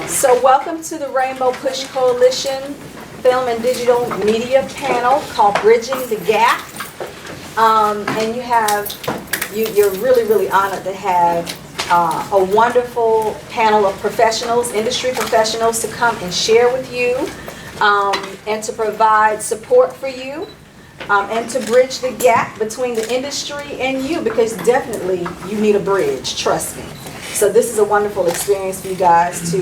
So welcome to the Rainbow Push Coalition Film and Digital Media Panel called Bridging the Gap. And you're really, really honored to have a wonderful panel of professionals, industry professionals, to come and share with you and to provide support for you and to bridge the gap between the industry and you, because definitely you need a bridge, trust me. So this is a wonderful experience for you guys to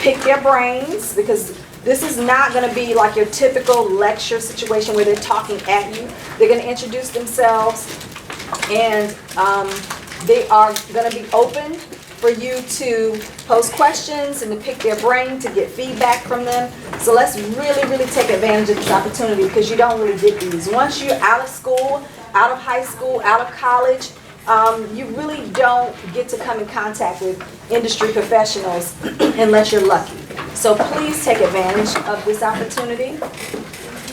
pick their brains, because this is not going to be like your typical lecture situation where they're talking at you. They're going to introduce themselves, and they are going to be open for you to pose questions and to pick their brain, to get feedback from them. So let's really, really take advantage of this opportunity, because you don't really get these. Once you're out of school, out of high school, out of college, you really don't get to come in contact with industry professionals unless you're lucky. So please take advantage of this opportunity.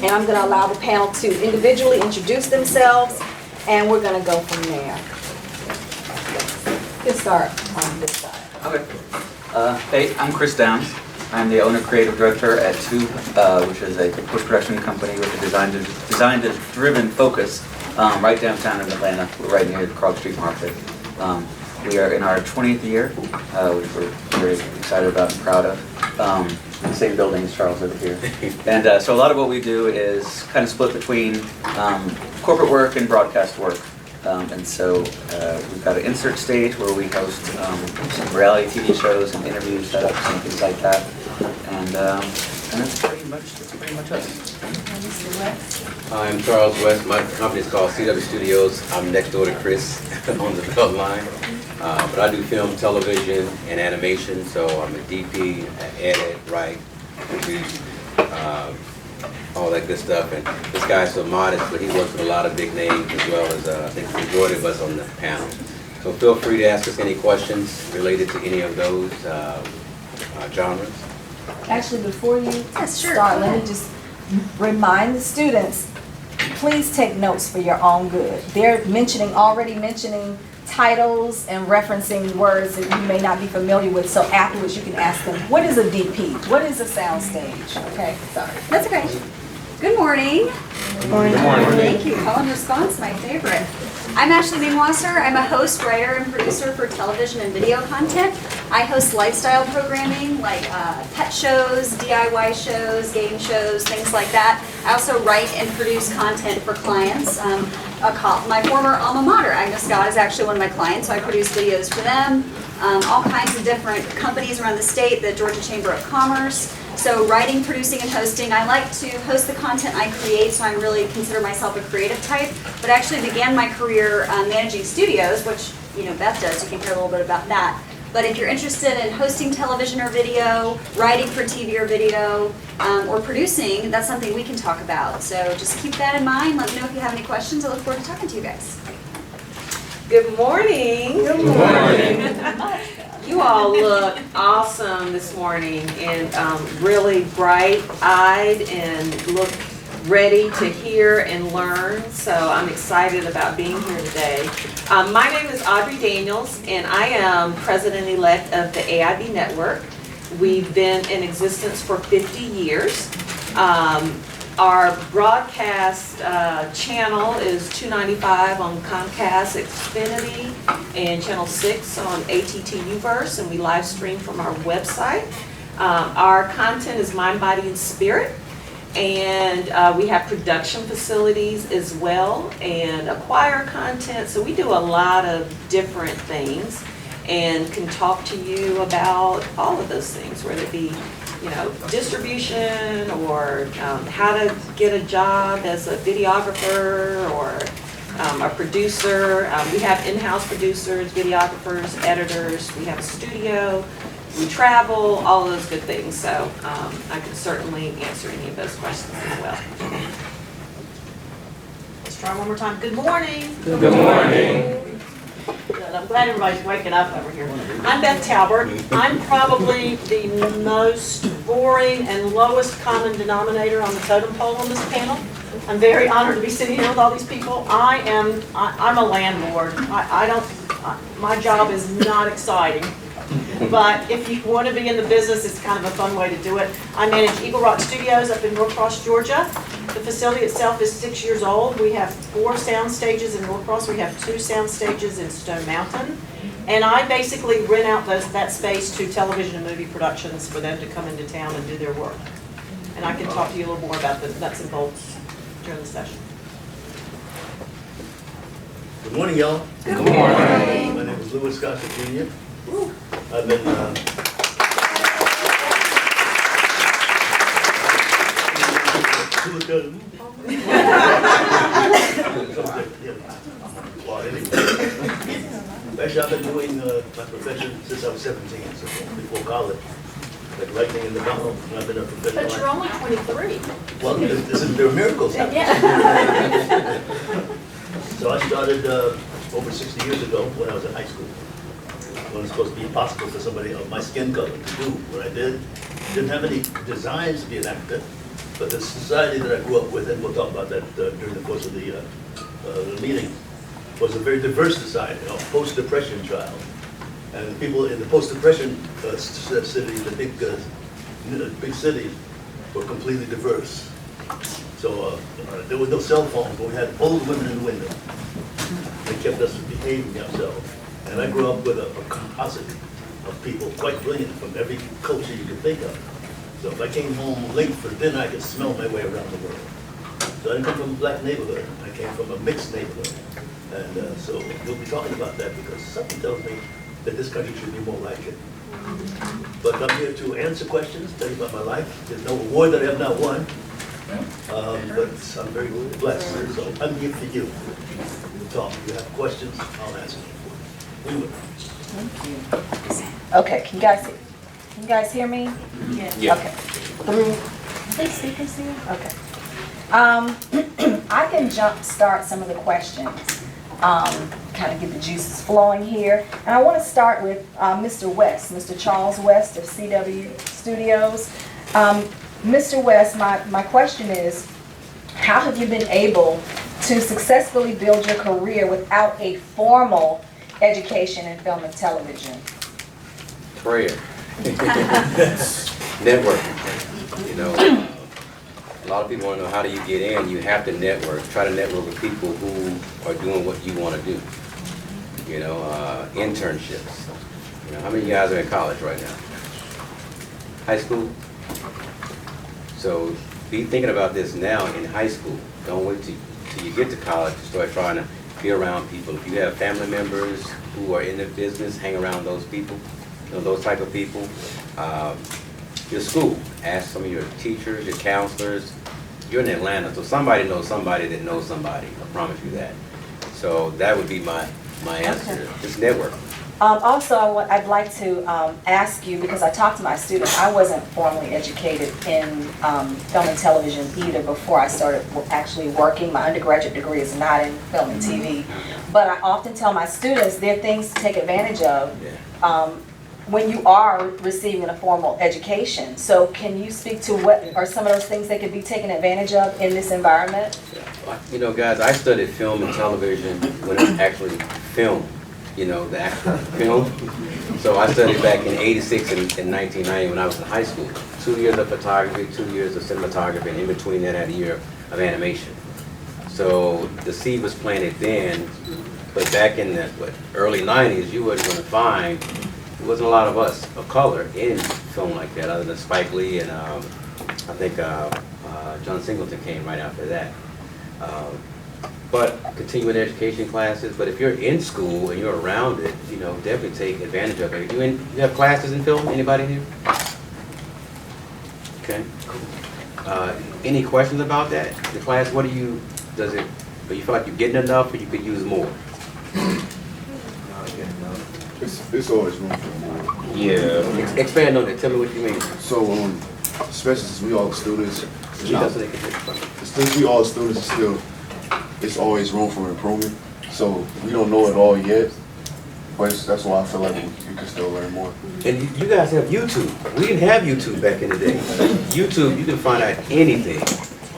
And I'm going to allow the panel to individually introduce themselves, and we're going to go from there. Let's start on this side. Okay. Hey, I'm Chris Downs. I'm the owner creative director at Tube, which is a post-production company with a design-driven focus right downtown in Atlanta. We're right near the Krog Street Market. We are in our 20th year, which we're very excited about and proud of. The same building as Charles over here. And so a lot of what we do is kind of split between corporate work and broadcast work. And so we've got an insert stage where we host some reality TV shows and interview setups and things like that. And that's pretty much us. I'm Charles West. My company is called CW Studios. I'm next door to Chris on the belt line. But I do film, television, and animation. So I'm a DP, edit, write, produce, all that good stuff. And this guy's so modest, but he works with a lot of big names, as well as I think the majority of us on the panel. So feel free to ask us any questions related to any of those genres. Actually, before you start, let me just remind the students, please take notes for your own good. They're already mentioning titles and referencing words that you may not be familiar with, so afterwards you can ask them, what is a DP? What is a sound stage? Okay, sorry. That's okay. Good morning. Good morning. Good morning. Thank you. Call and response, my favorite. I'm Ashley Mengwasser. I'm a host, writer, and producer for television and video content. I host lifestyle programming like pet shows, DIY shows, game shows, things like that. I also write and produce content for clients. My former alma mater, Agnes Scott, is actually one of my clients, so I produce videos for them. All kinds of different companies around the state, the Georgia Chamber of Commerce. So writing, producing, and hosting. I like to host the content I create, so I really consider myself a creative type. But I actually began my career managing studios, which Beth does. You can hear a little bit about that. But if you're interested in hosting television or video, writing for TV or video, or producing, that's something we can talk about. So just keep that in mind. Let me know if you have any questions. I look forward to talking to you guys. Good morning. Good morning. You all look awesome this morning and really bright-eyed and look ready to hear and learn. So I'm excited about being here today. My name is Audrey Daniels, and I am president-elect of the AIB Network. We've been in existence for 50 years. Our broadcast channel is 295 on Comcast Xfinity and Channel 6 on ATT Uverse, and we live stream from our website. Our content is Mind, Body, and Spirit, and we have production facilities as well and acquire content, so we do a lot of different things and can talk to you about all of those things, whether it be distribution or how to get a job as a videographer or a producer. We have in-house producers, videographers, editors. We have a studio. We travel, all of those good things. So I can certainly answer any of those questions as well. Let's try one more time. Good morning. Good morning. Good. I'm glad everybody's waking up over here. I'm Beth Talbert. I'm probably the most boring and lowest common denominator on the totem pole on this panel. I'm very honored to be sitting here with all these people. I'm a landlord. My job is not exciting. But if you want to be in the business, it's kind of a fun way to do it. I manage Eagle Rock Studios up in Norcross, Georgia. The facility itself is 6 years old. We have 4 sound stages in Norcross. We have 2 sound stages in Stone Mountain. And I basically rent out that space to television and movie productions for them to come into town and do their work. And I can talk to you a little more about the nuts and bolts during the session. Good morning, y'all. Good morning. My name is Louis Gossett Jr. I've been actually, I've been doing my profession since I was 17, so before college. Like lightning in the bottle, and I've been a professional. But you're only 23. Well, there are miracles happening. So I started over 60 years ago when I was in high school. When it was supposed to be impossible for somebody of my skin color to do what I did. Didn't have any designs to be an actor, but the society that I grew up with, and we'll talk about that during the course of the meeting, was a very diverse society, post-depression child. And the people in the post-depression cities, the big cities, were completely diverse. So there was no cell phones, but we had old women in the window. They kept us behaving ourselves. And I grew up with a composite of people, quite brilliant, from every culture you could think of. So if I came home late for dinner, I could smell my way around the world. So I didn't come from a black neighborhood. I came from a mixed neighborhood. And so we'll be talking about that because something tells me that this country should be more like it. But I'm here to answer questions, tell you about my life. There's no award that I have not won. But I'm very blessed. So I'm here for you. Talk. If you have questions, I'll answer them. Thank you. Okay, can you guys hear me? Yeah. Okay. Please speakers here? Okay. I can start some of the questions, kind of get the juices flowing here. And I want to start with Mr. West, Mr. Charles West of CW Studios. Mr. West, my question is, how have you been able to successfully build your career without a formal education in film and television? Prayer. Networking. You know, a lot of people want to know, how do you get in? You have to network. Try to network with people who are doing what you want to do. You know, internships. You know, how many of you guys are in college right now? High school? So be thinking about this now in high school. Don't wait till you get to college to start trying to be around people. If you have family members who are in the business, hang around those people, you know, those type of people. Your school, ask some of your teachers, your counselors. You're in Atlanta, so somebody knows somebody that knows somebody. I promise you that. So that would be my answer. Okay. Just network. Also, I'd like to ask you, because I talked to my students, I wasn't formally educated in film and television either before I started actually working. My undergraduate degree is not in film and TV. But I often tell my students there are things to take advantage of when you are receiving a formal education. So can you speak to what are some of those things that could be taken advantage of in this environment? You know, guys, I studied film and television when it was actually film. You know, the actual film. So I studied back in '86 and 1990 when I was in high school. 2 years of photography, 2 years of cinematography, and in between that I had a year of animation. So the seed was planted then, but back in the early '90s, you weren't going to find, there wasn't a lot of us of color in film like that, other than Spike Lee and I think John Singleton came right after that. But continuing education classes, but if you're in school and you're around it, you know, definitely take advantage of it. You have classes in film? Anybody here? Okay, cool. Any questions about that? The class, do you feel like you're getting enough or you could use more? It's always room for more. Yeah. Expand on it, tell me what you mean. So, especially since we all students, Since we all students, it's always room for improvement. So we don't know it all yet, but that's why I feel like we can still learn more. And you guys have YouTube. We didn't have YouTube back in the day. YouTube, you can find out anything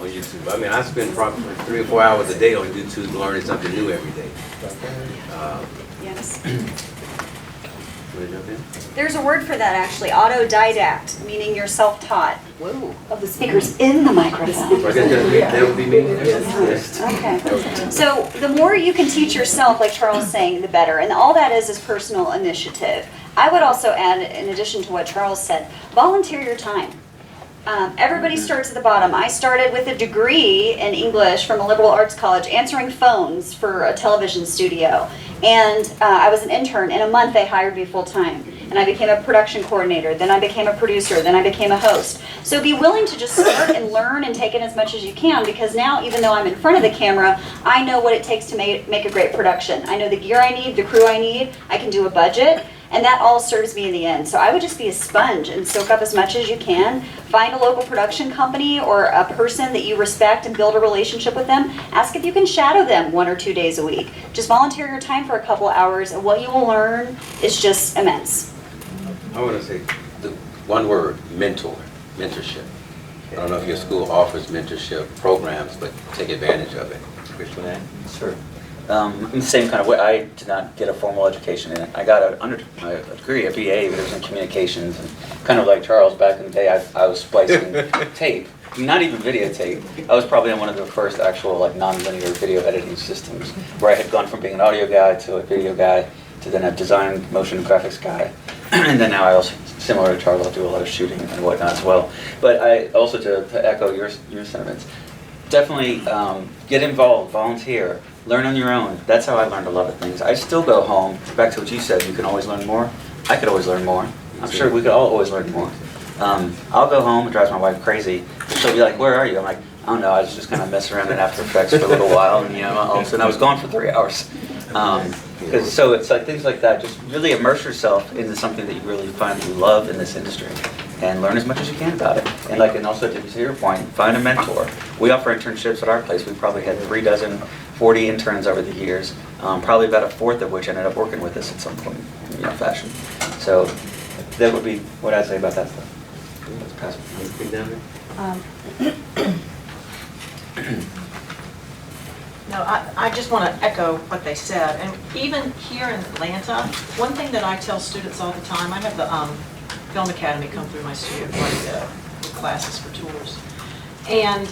on YouTube. I mean, I spend probably 3 or 4 hours a day on YouTube learning something new every day. Yes. Wanna jump in? There's a word for that actually, autodidact, meaning you're self-taught. Whoa. Of the speakers in the microphone. So I guess that would be me. Yes. Okay. So the more you can teach yourself, like Charles is saying, the better. And all that is personal initiative. I would also add, in addition to what Charles said, volunteer your time. Everybody starts at the bottom. I started with a degree in English from a liberal arts college, answering phones for a television studio. And I was an intern. In a month, they hired me full time. And I became a production coordinator. Then I became a producer. Then I became a host. So be willing to just start and learn and take in as much as you can, because now, even though I'm in front of the camera, I know what it takes to make a great production. I know the gear I need, the crew I need. I can do a budget. And that all serves me in the end. So I would just be a sponge and soak up as much as you can. Find a local production company or a person that you respect and build a relationship with them. Ask if you can shadow them 1 or 2 days a week. Just volunteer your time for a couple hours, and what you will learn is just immense. I want to say the one word, mentorship. I don't know if your school offers mentorship programs, but take advantage of it. Chris, you wanna add? Sure. In the same kind of way, I did not get a formal education in it. I got a degree, a BA, but it was in communications. And kind of like Charles, back in the day, I was splicing tape, not even videotape. I was probably on one of the first actual like non-linear video editing systems, where I had gone from being an audio guy to a video guy to then a design, motion graphics guy. And then now I also, similar to Charles, I'll do a lot of shooting and whatnot as well. But I also, to echo your sentiments, definitely get involved, volunteer. Learn on your own. That's how I learned a lot of things. I still go home, back to what you said, you can always learn more. I could always learn more. I'm sure we could all always learn more. I'll go home, it drives my wife crazy. She'll be like, where are you? I'm like, I don't know, I was just kind of messing around in After Effects for a little while, and all of a sudden I was gone for 3 hours. So it's like things like that, just really immerse yourself into something that you really find that you love in this industry. And learn as much as you can about it. And also to your point, find a mentor. We offer internships at our place. We probably had 40 interns over the years, probably about a fourth of which ended up working with us at some point, fashion. So that would be what I'd say about that stuff. No, I just want to echo what they said. And even here in Atlanta, one thing that I tell students all the time, I have the Film Academy come through my studio quite a bit with classes for tours. And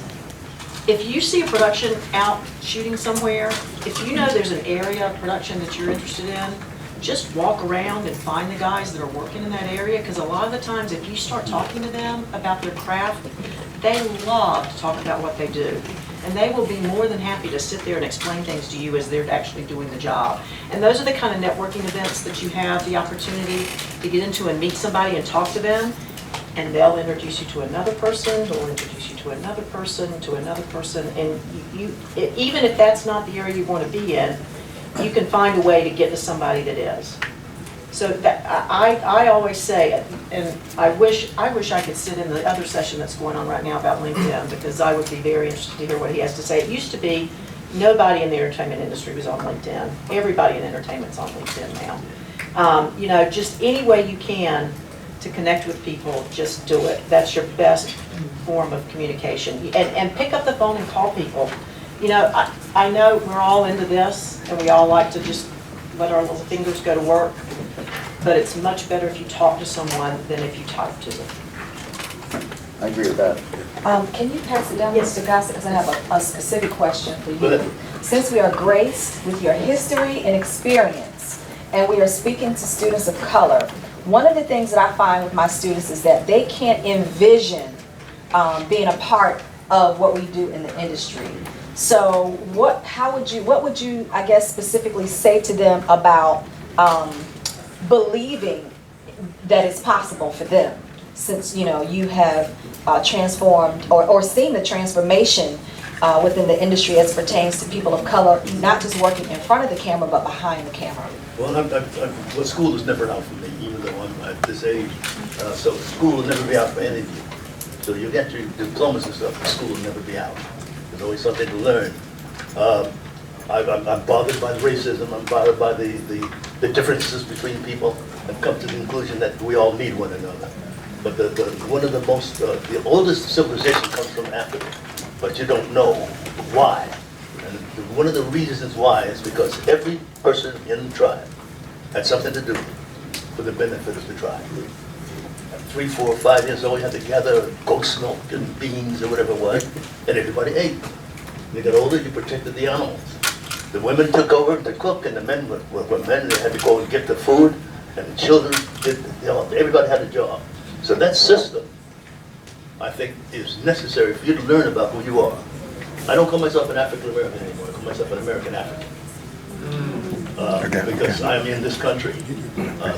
if you see a production out shooting somewhere, if you know there's an area of production that you're interested in, just walk around and find the guys that are working in that area, because a lot of the times if you start talking to them about their craft, they love to talk about what they do. And they will be more than happy to sit there and explain things to you as they're actually doing the job. And those are the kind of networking events that you have the opportunity to get into and meet somebody and talk to them. And they'll introduce you to another person, they'll introduce you to another person, and you even if that's not the area you want to be in, you can find a way to get to somebody that is. So that, I always say, and I wish I could sit in the other session that's going on right now about LinkedIn, because I would be very interested to hear what he has to say. It used to be nobody in the entertainment industry was on LinkedIn. Everybody in entertainment's on LinkedIn now. Just any way you can to connect with people, just do it. That's your best form of communication. And pick up the phone and call people. I know we're all into this, and we all like to just let our little fingers go to work, but it's much better if you talk to someone than if you type to them. I agree with that. Can you pass it down, Yes. Mr. Gossett, because I have a specific question for Go you. ahead. Since we are graced with your history and experience, and we are speaking to students of color, one of the things that I find with my students is that they can't envision being a part of what we do in the industry. So what would you, I guess, specifically say to them about believing that it's possible for them, since you have transformed or seen the transformation within the industry as it pertains to people of color, not just working in front of the camera but behind the camera? Well, well, school is never out for me, even though I'm at this age. So school will never be out for any of you. So you get your diplomas and stuff, but school will never be out. There's always something to learn. I'm bothered by the racism. I'm bothered by the differences between people. I've come to the conclusion that we all need one another. But one of the oldest civilization comes from Africa. but you don't know why. And one of the reasons why is because every person in the tribe had something to do for the benefit of the tribe. At 3, 4, 5 years old, you had to gather goat's milk and beans or whatever it was, and everybody ate. When you got older, you protected the animals. The women took over to cook, and the men were men. They had to go and get the food, and the children did. Everybody had a job. So that system, I think, is necessary for you to learn about who you are. I don't call myself an African American anymore. I call myself an American African. Because I'm in this country.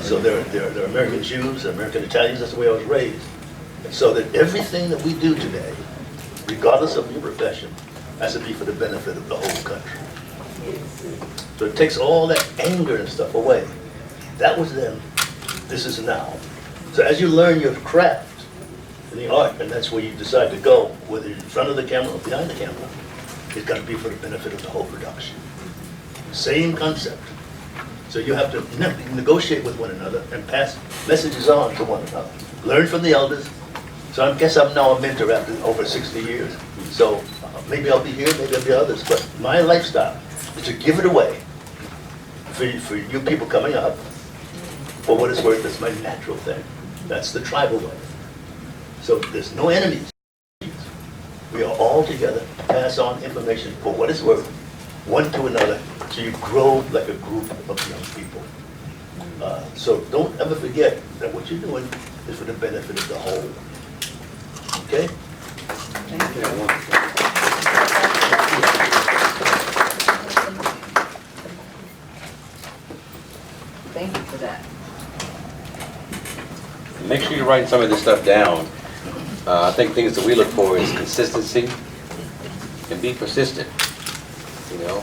So there are American Jews, American Italians. That's the way I was raised. And so that everything that we do today, regardless of your profession, has to be for the benefit of the whole country. So it takes all that anger and stuff away. That was then. This is now. So as you learn your craft and the art, and that's where you decide to go, whether you're in front of the camera or behind the camera, it's got to be for the benefit of the whole production. Same concept. So you have to negotiate with one another and pass messages on to one another. Learn from the elders. So I guess I'm now a mentor after over 60 years. So maybe I'll be here, maybe I'll be others. But my lifestyle is to give it away for you people coming up. For what it's worth, that's my natural thing. That's the tribal way. So there's no enemies. We are all together to pass on information for what it's worth, one to another, so you grow like a group of young people. So don't ever forget that what you're doing is for the benefit of the whole. Okay? Thank you. Thank you for that. Make sure you're writing some of this stuff down. I think things that we look for is consistency and be persistent. You know,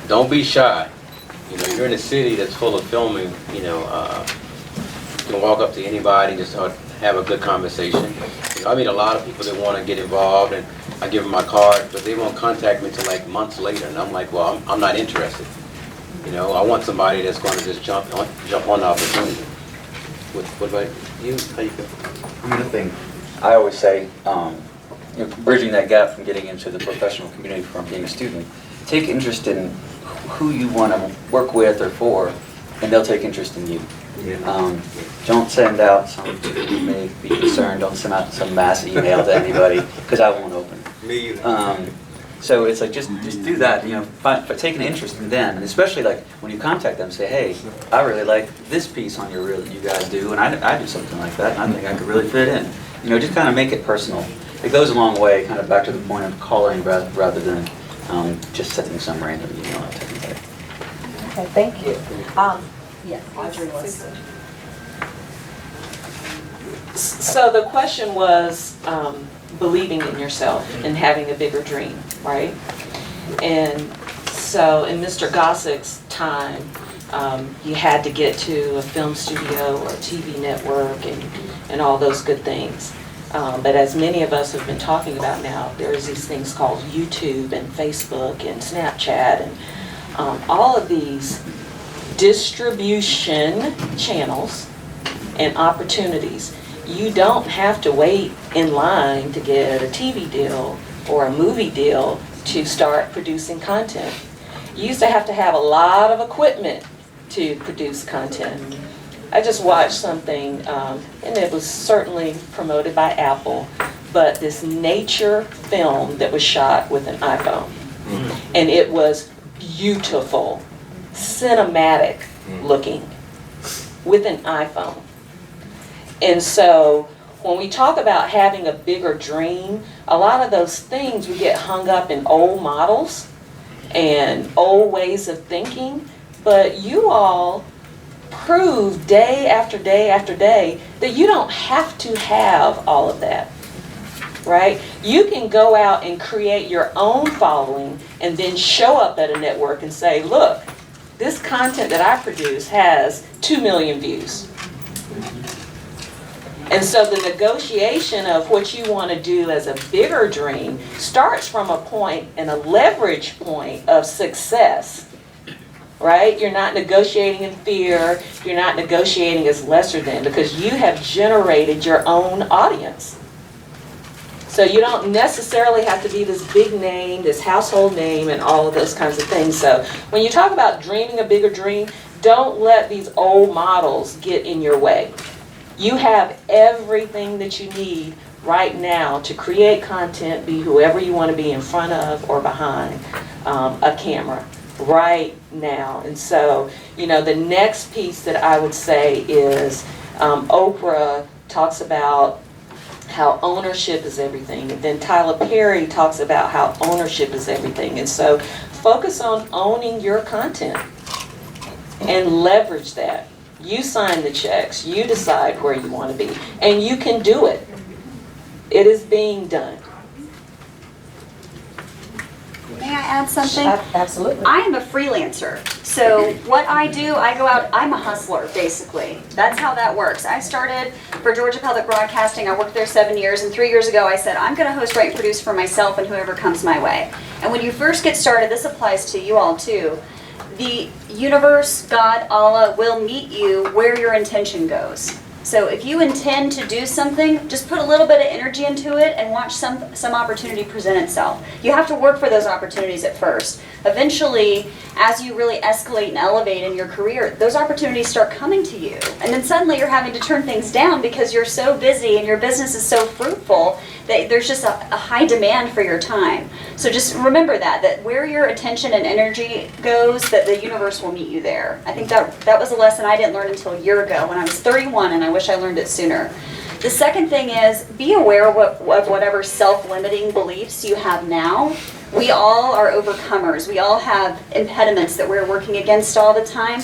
don't be shy. You know, you're in a city that's full of filming. You know, you can walk up to anybody and just have a good conversation. You know, I meet a lot of people that want to get involved, and I give them my card, but they won't contact me until like months later, and I'm like, well, I'm not interested. You know, I want somebody that's going to just jump on the opportunity. What about you? How you feel? I mean, the thing I always say, you know, bridging that gap from getting into the professional community from being a student, take interest in who you want to work with or for, and they'll take interest in you. Don't send out some, you may be concerned, don't send out some mass email to anybody, because I won't open it. Me either. So it's like, just do that, you know, but take an interest in them, and especially like when you contact them, say, hey, I really like this piece on your reel that you guys do, and I do something like that, and I think I could really fit in. You know, just kind of make it personal. It goes a long way, kind of back to the point of calling rather than just sending some random email out to everybody. Okay, thank you. Yeah, Audrey wants to. So the question was believing in yourself and having a bigger dream, right? And so in Mr. Gossett's time, you had to get to a film studio or a TV network and all those good things. But as many of us have been talking about now, there's these things called YouTube and Facebook and Snapchat and all of these distribution channels and opportunities. You don't have to wait in line to get a TV deal or a movie deal to start producing content. You used to have a lot of equipment to produce content. I just watched something, and it was certainly promoted by Apple, but this nature film that was shot with an iPhone. And it was beautiful, cinematic looking with an iPhone. And so when we talk about having a bigger dream, a lot of those things we get hung up in old models and old ways of thinking, but you all prove day after day after day that you don't have to have all of that, right? You can go out and create your own following and then show up at a network and say, look, this content that I produce has 2 million views. And so the negotiation of what you want to do as a bigger dream starts from a point and a leverage point of success, right? You're not negotiating in fear. You're not negotiating as lesser than, because you have generated your own audience. So So you don't necessarily have to be this big name, this household name, and all of those kinds of things. So when you talk about dreaming a bigger dream, don't let these old models get in your way. You have everything that you need right now to create content, be whoever you want to be in front of or behind a camera right now. And so, you know, the next piece that I would say is Oprah talks about how ownership is everything. And then Tyler Perry talks about how ownership is everything. And so focus on owning your content and leverage that. You sign the checks, you decide where you want to be, and you can do it. It is being done. May I add something? Absolutely. I am a freelancer. So what I do, I go out, I'm a hustler, basically. That's how that works. I started for Georgia Public Broadcasting. I worked there 7 years, and 3 years ago I said, I'm going to host, write, and produce for myself and whoever comes my way. And when you first get started, this applies to you all too, the universe, God, Allah, will meet you where your intention goes. So if you intend to do something, just put a little bit of energy into it and watch some opportunity present itself. You have to work for those opportunities at first. Eventually, as you really escalate and elevate in your career, those opportunities start coming to you. And then suddenly you're having to turn things down because you're so busy and your business is so fruitful that there's just a high demand for your time. So just remember that where your attention and energy goes, that the universe will meet you there. I think that was a lesson I didn't learn until a year ago when I was 31, and I wish I learned it sooner. The second thing is be aware of whatever self-limiting beliefs you have now. We all are overcomers. We all have impediments that we're working against all the time.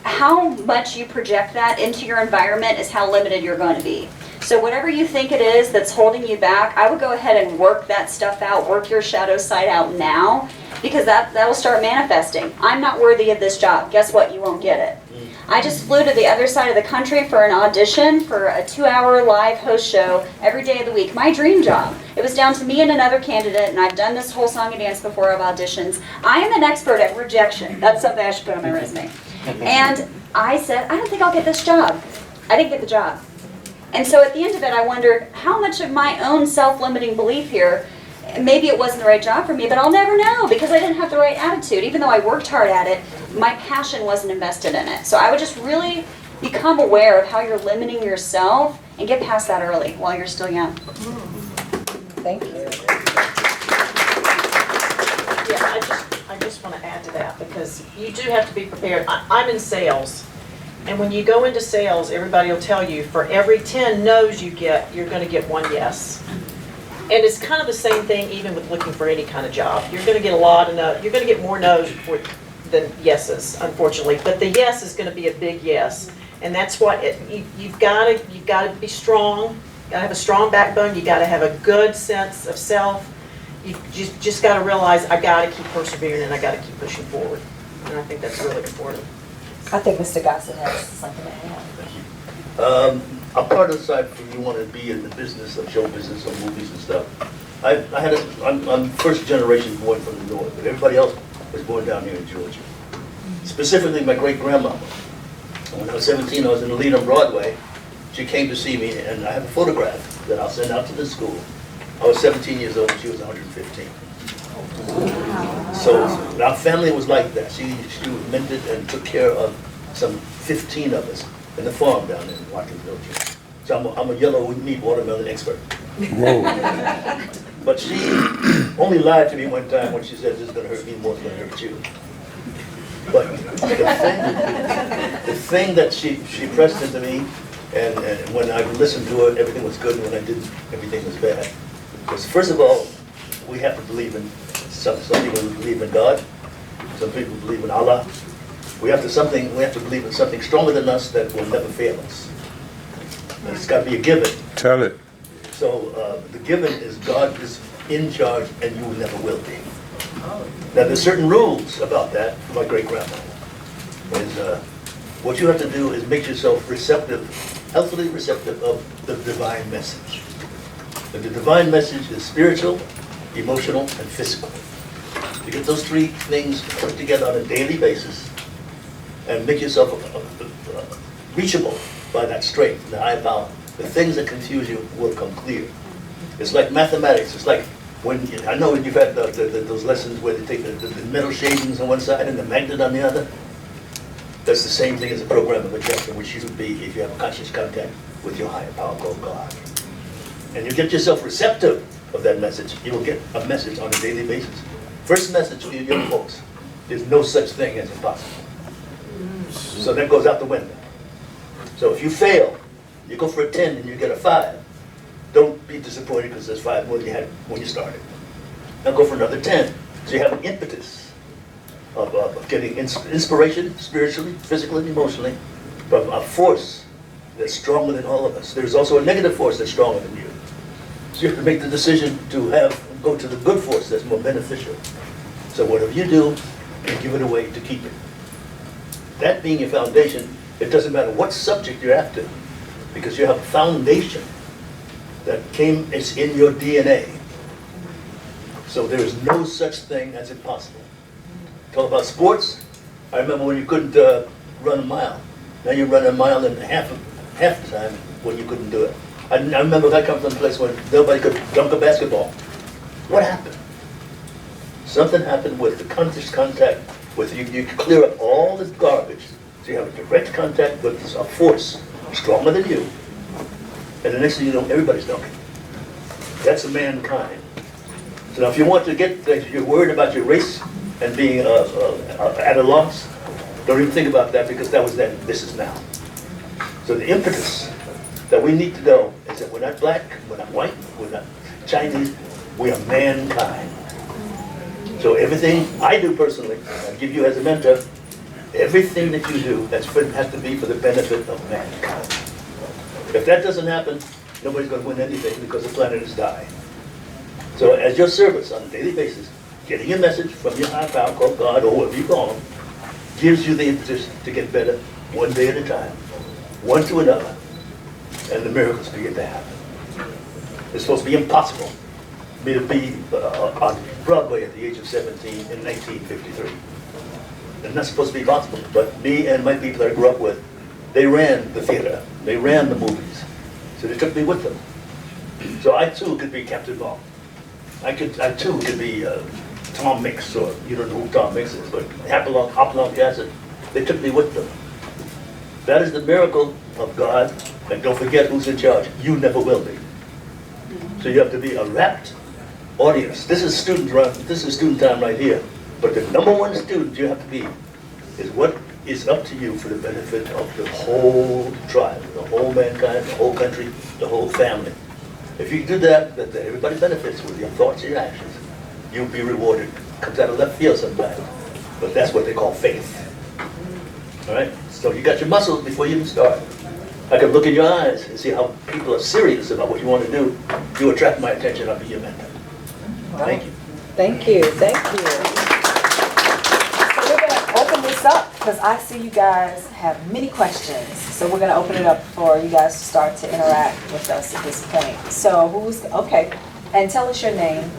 How much you project that into your environment is how limited you're going to be. So whatever you think it is that's holding you back, I would go ahead and work that stuff out, work your shadow side out now, because that will start manifesting. I'm not worthy of this job. Guess what? You won't get it. I just flew to the other side of the country for an audition for a 2-hour live host show every day of the week. My dream job. It was down to me and another candidate, and I've done this whole song and dance before of auditions. I am an expert at rejection. That's something I should put on my resume. And I said, I don't think I'll get this job. I didn't get the job. And so at the end of it, I wondered how much of my own self-limiting belief here, maybe it wasn't the right job for me, but I'll never know because I didn't have the right attitude. Even though I worked hard at it, my passion wasn't invested in it. So I would just really become aware of how you're limiting yourself and get past that early while you're still young. Thank you. Yeah, I just want to add to that because you do have to be prepared. I'm in sales. And when you go into sales, everybody will tell you for every 10 no's you get, you're going to get 1 yes. And it's kind of the same thing even with looking for any kind of job. You're going to get a lot of no's. You're going to get more no's than yeses, unfortunately. But the yes is going to be a big yes. And that's what you've got to be strong. You got to have a strong backbone. You got to have a good sense of self. You just got to realize I got to keep persevering and I got to keep pushing forward. And I think that's really important. I think Mr. Gossett has something to add. I'm part of the side for you want to be in the business of show business or movies and stuff. I'm first generation born from the north, but everybody else was born down here in Georgia. Specifically, my great-grandmama. When I was 17, I was in the lead on Broadway. She came to see me, and I have a photograph that I'll send out to the school. I was 17 years old, and she was 115. So our family was like that. She mentored and took care of some 15 of us in the farm down in Watkinsville, Georgia. So I'm a yellow meat watermelon expert. Whoa. But she only lied to me one time when she said, this is going to hurt me more than it's going to hurt you. But the thing that she pressed into me, and when I listened to her, everything was good, and when I didn't, everything was bad. Because first of all, we have to believe in some people believe in God, some people believe in Allah. We have to believe in something stronger than us that will never fail us. And it's got to be a given. Tell it. So the given is God is in charge and you never will be. Now there's certain rules about that for my great-grandmother. What you have to do is make yourself receptive, healthily receptive of the divine message. And the divine message is spiritual, emotional, and physical. You get those three things put together on a daily basis and make yourself reachable by that strength, the high power. The things that confuse you will come clear. It's like mathematics. It's like when, I know you've had those lessons where they take the metal shavings on one side and the magnet on the other. That's the same thing as a program of adjustment, which you would be if you have a conscious contact with your higher power called God. And you get yourself receptive of that message. You will get a message on a daily basis. First message to your young folks, there's no such thing as impossible. So that goes out the window. So if you fail, you go for a 10 and you get a 5. Don't be disappointed because there's 5 more than you had when you started. Now go for another 10. So you have an impetus of getting inspiration spiritually, physically, and emotionally from a force that's stronger than all of us. There's also a negative force that's stronger than you. So you have to make the decision to go to the good force that's more beneficial. So whatever you do, you give it away to keep it. That being your foundation, it doesn't matter what subject you're after, because you have a foundation that it's in your DNA. So there is no such thing as impossible. Talk about sports. I remember when you couldn't run a mile. Now you run a mile in half the time when you couldn't do it. I remember I come from a place where nobody could dunk a basketball. What happened? Something happened with the conscious contact with you. You clear up all the garbage. So you have a direct contact with a force stronger than you. And the next thing you know, everybody's dunking. That's a mankind. So now if you want to get, if you're worried about your race and being at a loss, don't even think about that, because that was then, this is now. So the impetus that we need to know is that we're not black, we're not white, we're not Chinese, we are mankind. So everything I do personally, I give you as a mentor, everything that you do has to be for the benefit of mankind. If that doesn't happen, nobody's going to win anything, because the planet is dying. So as your service on a daily basis, getting a message from your higher power called God, or whoever you call him, gives you the impetus to get better one day at a time, one to another, and the miracles begin to happen. It's supposed to be impossible for me to be on Broadway at the age of 17 in 1953. And that's supposed to be possible, but me and my people that I grew up with, they ran the theater, they ran the movies, so they took me with them. So I too could be Captain Ball. I too could be Tom Mix, or you don't know who Tom Mix is, but Hopalong Gossett. They took me with them. That is the miracle of God, and don't forget who's in charge. You never will be. So you have to be a rapt audience. This is student time right here. But the number one student you have to be is what is up to you for the benefit of the whole tribe, the whole mankind, the whole country, the whole family. If you do that everybody benefits with your thoughts and your actions, you'll be rewarded. Comes out of left field sometimes, but that's what they call faith. All right? So you got your muscles before you even start. I can look in your eyes and see how people are serious about what you want to do. You attract my attention, I'll be your mentor. Thank you. Thank you, thank you. So we're gonna open this up, because I see you guys have many questions. So we're gonna open it up for you guys to start to interact with us at this point. So okay, and tell us your name.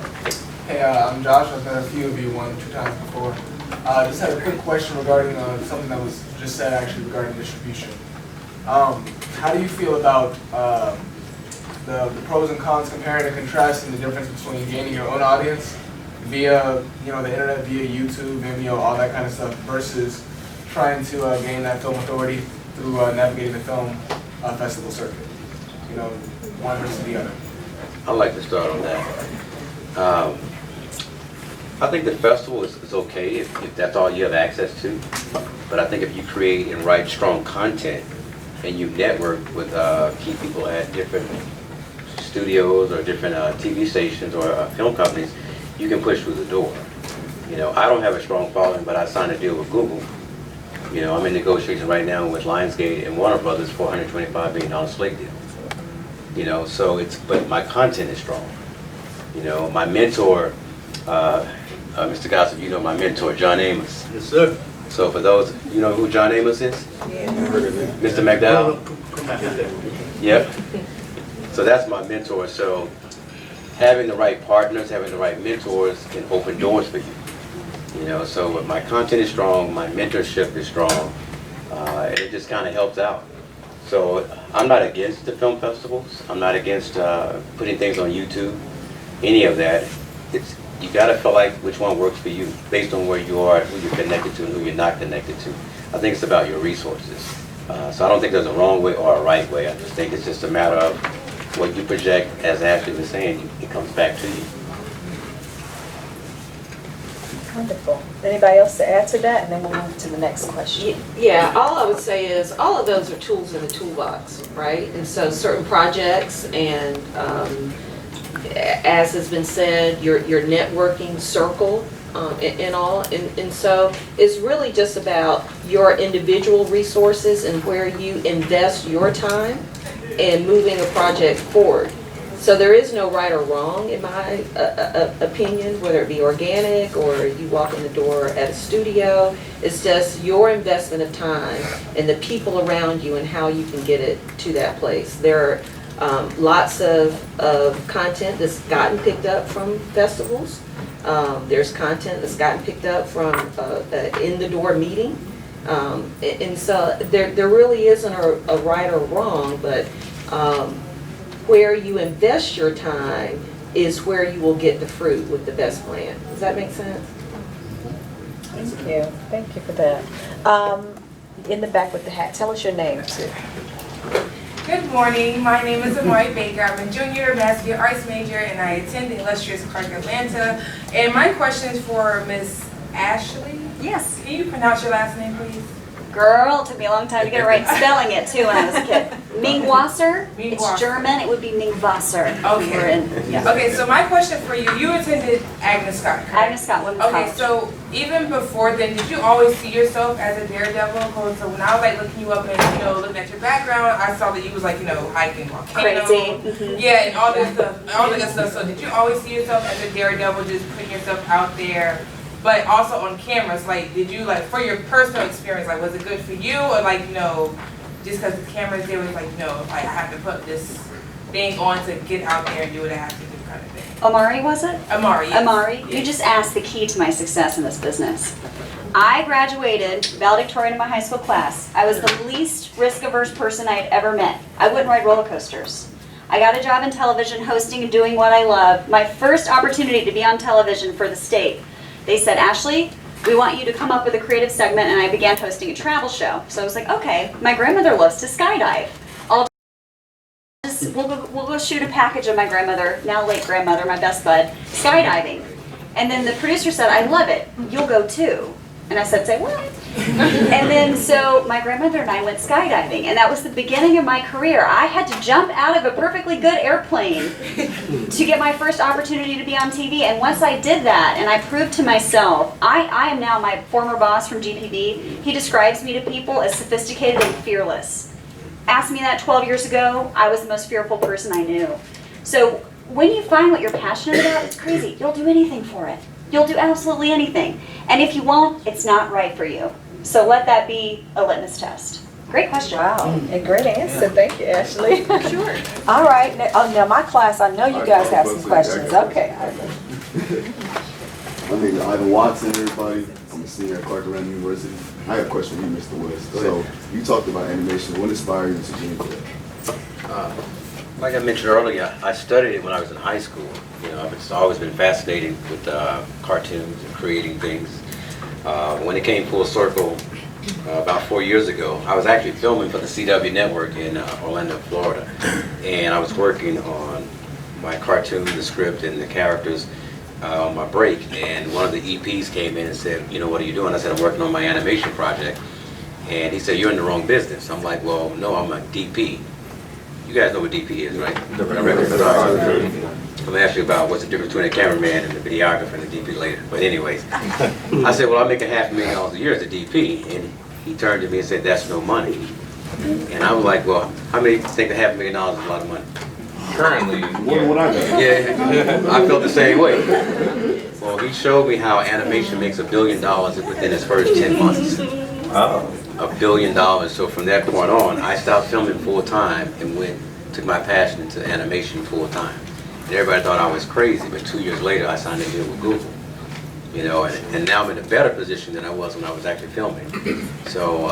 Hey, I'm Josh. I've met a few of you 1 or 2 times before. Just had a quick question regarding something that was just said actually regarding distribution. How do you feel about the pros and cons, comparing and contrasting the difference between gaining your own audience via the internet, via YouTube, Vimeo, all that kind of stuff, versus trying to gain that film authority through navigating the film festival circuit? One versus the other. I'd like to start on that. I think the festival is okay if that's all you have access to. But I think if you create and write strong content and you network with key people at different studios or different TV stations or film companies, you can push through the door. I don't have a strong following, but I signed a deal with Google. I'm in negotiation right now with Lionsgate and Warner Brothers for a $125 million slate deal. So but my content is strong. My mentor, Mr. Gossett, my mentor, John Amos. Yes, sir. So for those, you know who John Amos is? Yeah. Mr. McDowell? Yep. So that's my mentor. So having the right partners, having the right mentors can open doors for you. So my content is strong, my mentorship is strong, and it just kind of helps out. So I'm not against the film festivals. I'm not against putting things on YouTube, any of that. You gotta feel like which one works for you, based on where you are, who you're connected to, and who you're not connected to. I think it's about your resources. So I don't think there's a wrong way or a right way. I just think it's just a matter of what you project, as Ashley was saying, it comes back to you. Wonderful. Anybody else to add to that? And then we'll move to the next question. Yeah, all I would say is, all of those are tools in the toolbox, right? And so certain projects and, as has been said, your networking circle and all. And so it's really just about your individual resources and where you invest your time in moving a project forward. So there is no right or wrong, in my opinion, whether it be organic or you walk in the door at a studio. It's just your investment of time and the people around you and how you can get it to that place. There are lots of content that's gotten picked up from festivals. There's content that's gotten picked up from in-the-door meeting. And so there really isn't a right or wrong, but where you invest your time is where you will get the fruit with the best plan. Does that make sense? Thank you for that. In the back with the hat, tell us your name too. Good morning, my name is Amari Baker. I'm a junior mass media arts major and I attend the illustrious Clark Atlanta. And my question is for Miss Ashley. Yes. Can you pronounce your last name, please? Girl, it took me a long time to get it right. Spelling it too when I was a kid. Mengwasser. Mengwasser. It's German. It would be Mengwasser. Okay. Yeah. Okay, so my question for you, you attended Agnes Scott, correct? Agnes Scott Women's Okay, College. so even before then, did you always see yourself as a daredevil? So when I was like looking you up and looking at your background, I saw that you was like hiking volcano. Crazy. Mm-hmm. Yeah, and all this stuff, all the good stuff. So did you always see yourself as a daredevil, just putting yourself out there? But also on cameras, like, did you, like, for your personal experience, like, was it good for you? Or, like, just because the camera's there, was like, I have to put this thing on to get out there and do what I have to do kind of thing. Amari, was it? Amari, yes. Amari, Yes. you just asked the key to my success in this business. I graduated valedictorian in my high school class. I was the least risk-averse person I had ever met. I wouldn't ride roller coasters. I got a job in television, hosting and doing what I love. My first opportunity to be on television for the state. They said, Ashley, we want you to come up with a creative segment, and I began hosting a travel show. So I was like, okay, my grandmother loves to skydive. We'll go shoot a package of my grandmother, now late grandmother, my best bud, skydiving. And then the producer said, I love it, you'll go too. And I said, say what? And then so my grandmother and I went skydiving, and that was the beginning of my career. I had to jump out of a perfectly good airplane to get my first opportunity to be on TV. And once I did that, and I proved to myself, I am now my former boss from GPB. He describes me to people as sophisticated and fearless. Asked me that 12 years ago, I was the most fearful person I knew. So when you find what you're passionate about, it's crazy. You'll do anything for it. You'll do absolutely anything. And if you won't, it's not right for you. So let that be a litmus test. Great question. Wow, and great answer. Thank you, Ashley. Sure. All right. Now my class, I know you guys have some questions. Okay. My name is Ivan Watson, everybody. I'm a senior at Clark Atlanta University. I have a question for you, Mr. West. So you talked about animation. What inspired you to get into that? Like I mentioned earlier, I studied it when I was in high school. I've always been fascinated with cartoons and creating things. When it came full circle about 4 years ago, I was actually filming for the CW network in Orlando, Florida. And I was working on my cartoon, the script, and the characters on my break. And one of the EPs came in and said, what are you doing? I said, I'm working on my animation project. And he said, you're in the wrong business. I'm like, well, no, I'm a DP. You guys know what DP is, right? I'm gonna ask you about what's the difference between a cameraman and the videographer and the DP later. But anyways, I said, well, I'm making $500,000 a year as a DP. And he turned to me and said, that's no money. And I was like, well, how many think that $500,000 is a lot of money? Currently, what I got? Yeah, I felt the same way. Well, he showed me how animation makes $1 billion within its first 10 months. Oh. $1 billion. So from that point on, I stopped filming full time and took my passion into animation full time. And everybody thought I was crazy, but 2 years later, I signed a deal with Google. And now I'm in a better position than I was when I was actually filming. So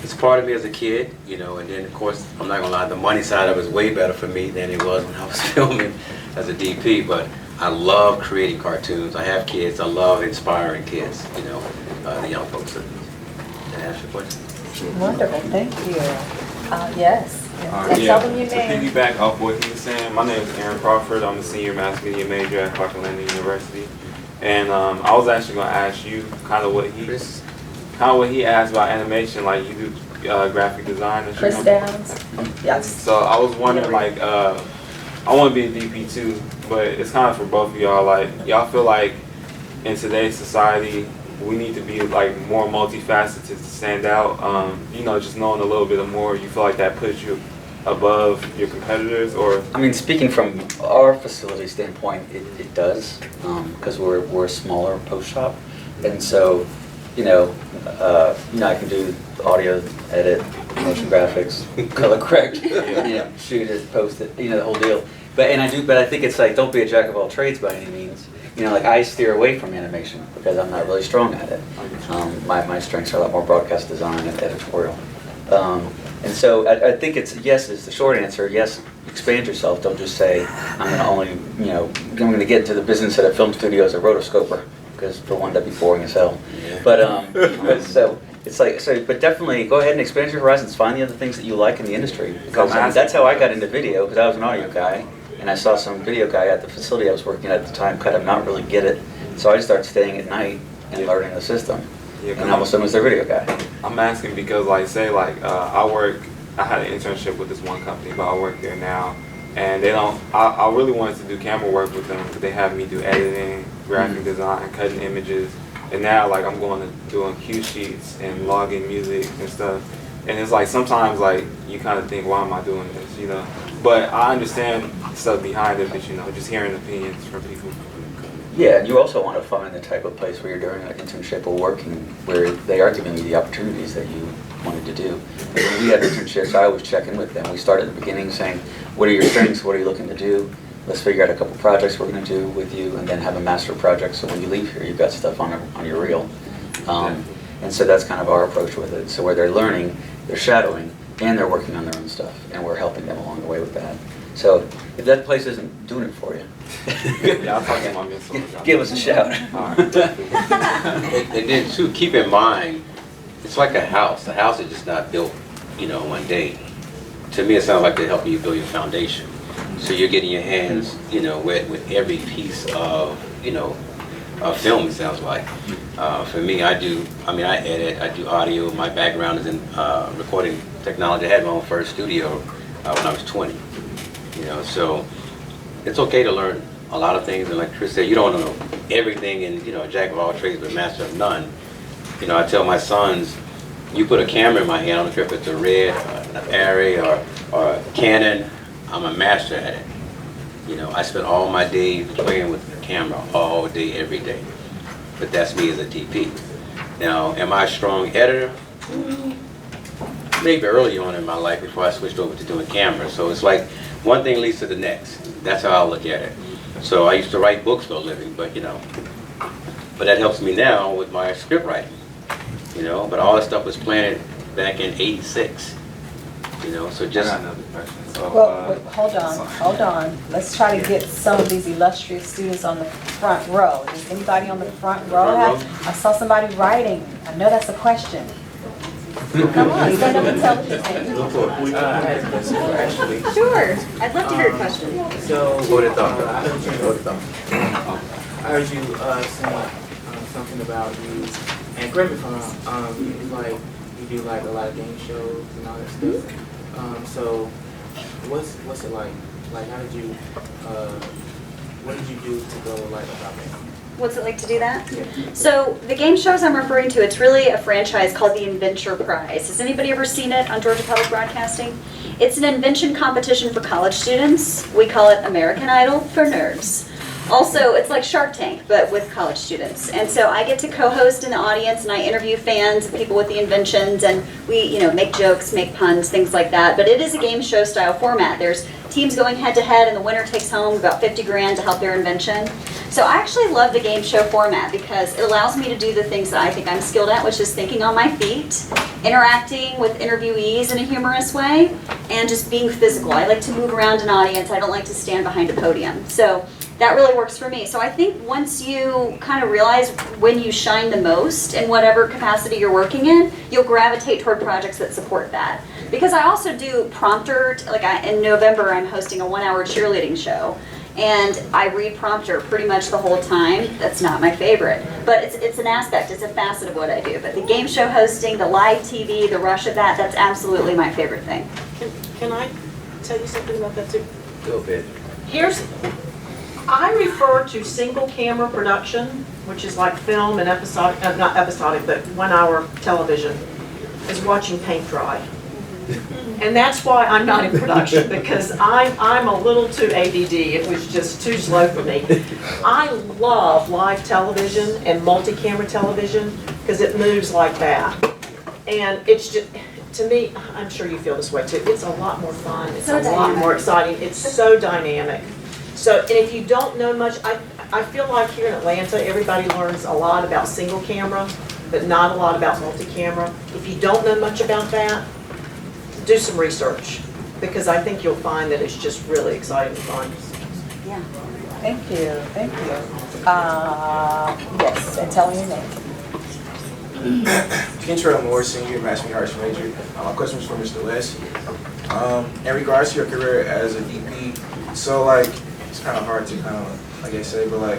it's part of me as a kid, you know, and then of course, I'm not gonna lie, the money side of it is way better for me than it was when I was filming as a DP, but I love creating cartoons. I have kids, I love inspiring kids, you know, the young folks. Did I ask your question? Wonderful, thank you. Yes. Yeah, Tell them your to name. piggyback off what he was saying, my name is Aaron Crawford. I'm a senior mass media major at Clark Atlanta University. And I was actually going to ask you kind of what he asked about animation, like you do graphic design. And Chris Downs? Yes. So I was wondering, like, I want to be a DP too, but it's kind of for both of y'all. Like, y'all feel like in today's society, we need to be like more multifaceted to stand out. You know, just knowing a little bit more, you feel like that puts you above your competitors, or? I mean, speaking from our facility standpoint, it does, because we're a smaller post shop, and so, you know, I can do audio edit, motion graphics, color correct, you know, shoot it, post it, you know, the whole deal. But I think it's like, don't be a jack of all trades by any means. You know, like I steer away from animation because I'm not really strong at it. My strengths are a lot more broadcast design and editorial. And so I think it's, yes, is the short answer. Yes, expand yourself. Don't just say, I'm going to only, you know, I'm going to get into the business at a film studio as a rotoscoper, because for one, that'd be boring as hell. Yeah. But so it's like, but definitely go ahead and expand your horizons. Find the other things that you like in the industry. Because that's how I got into video, because I was an audio guy. And I saw some video guy at the facility I was working at the time kind of not really get it. So I just started staying at night and learning the system. Yeah, and all of a sudden was their video guy. I'm asking because, like, say, like, I had an internship with this one company, but I work there now. And they don't, I really wanted to do camera work with them because they have me do editing, graphic design, cutting images. And now, like, I'm going to doing cue sheets and logging music and stuff. And it's like, sometimes, like, you kind of think, why am I doing this, you know? But I understand the stuff behind it, but, you know, just hearing opinions from people. Yeah, and you also want to find the type of place where you're doing an internship or working where they are giving you the opportunities that you wanted to do. And when we had internships, I always check in with them. We start at the beginning saying, what are your strengths? What are you looking to do? Let's figure out a couple projects we're going to do with you, and then have a master project so when you leave here, you've got stuff on your reel. And so that's kind of our approach with it. So where they're learning, they're shadowing, and they're working on their own stuff, and we're helping them along the way with that. So if that place isn't doing it for you, yeah, I'll talk to my mentor. give us a shout. And then too, keep in mind, it's like a house. The house is just not built, you know, one day. To me, it sounds like they're helping you build your foundation. So you're getting your hands, you know, wet with every piece of, you know, film, it sounds like. For me, I edit, I do audio. My background is in recording technology. I had my own first studio when I was 20. You know, so it's okay to learn a lot of things. And like Chris said, you don't know everything, and, you know, a jack of all trades but master of none. You know, I tell my sons, you put a camera in my hand, I don't care if it's a Red, an M.F.A, or a Canon, I'm a master at it. You know, I spend all my days playing with the camera all day, every day. But that's me as a DP. Now, am I a strong editor? Maybe early on in my life before I switched over to doing cameras. So it's like one thing leads to the next. That's how I look at it. So I used to write books for a living, but, you know, but that helps me now with my script writing. You know, but all that stuff was planted back in '86. You know, so just. I got another question. So, Well, hold on. Let's try to get some of these illustrious students on the front row. Does anybody on the front row have? I saw somebody writing. I know that's a question. Come on, stand up and tell us your name. Sure, I'd love to hear your question. So, What it thought? I heard you saying something about you, and correct me if I'm wrong, you do like a lot of game shows and all that stuff. So, what's it like? Like, how did you, what did you do to go like about that? What's it like to do that? So the game shows I'm referring to, it's really a franchise called the Inventure Prize. Has anybody ever seen it on Georgia Public Broadcasting? It's an invention competition for college students. We call it American Idol for nerds. Also, it's like Shark Tank, but with college students. And so I get to co-host in the audience, and I interview fans, people with the inventions, and we, you know, make jokes, make puns, things like that. But it is a game show style format. There's teams going head to head, and the winner takes home about 50 grand to help their invention. So I actually love the game show format because it allows me to do the things that I think I'm skilled at, which is thinking on my feet, interacting with interviewees in a humorous way, and just being physical. I like to move around an audience. I don't like to stand behind a podium. So that really works for me. So I think once you kind of realize when you shine the most in whatever capacity you're working in, you'll gravitate toward projects that support that. Because I also do prompter, in November I'm hosting a 1-hour cheerleading show. And I read prompter pretty much the whole time. That's not my favorite. But it's an aspect, it's a facet of what I do. But the game show hosting, the live TV, the rush of that's absolutely my favorite thing. Can I tell you something about that too? Go ahead. I refer to single camera production, which is like film and episodic, not episodic, but 1-hour television, as watching paint dry. And that's why I'm not in production, because I'm a little too ADD. It was just too slow for me. I love live television and multi-camera television because it moves like that. And it's just, to me, I'm sure you feel this way too, it's a lot more fun. It's a lot more exciting. It's so dynamic. So, and if you don't know much, I feel like here in Atlanta, everybody learns a lot about single camera, but not a lot about multi-camera. If you don't know much about that, do some research, because I think you'll find that it's just really exciting and fun. Yeah. Thank you. Thank you. Yes, and tell me your name. Kentrell Moore, senior, mass media arts major. My question is for Mr. West. In regards to your career as a DP, so it's kind of hard to say, but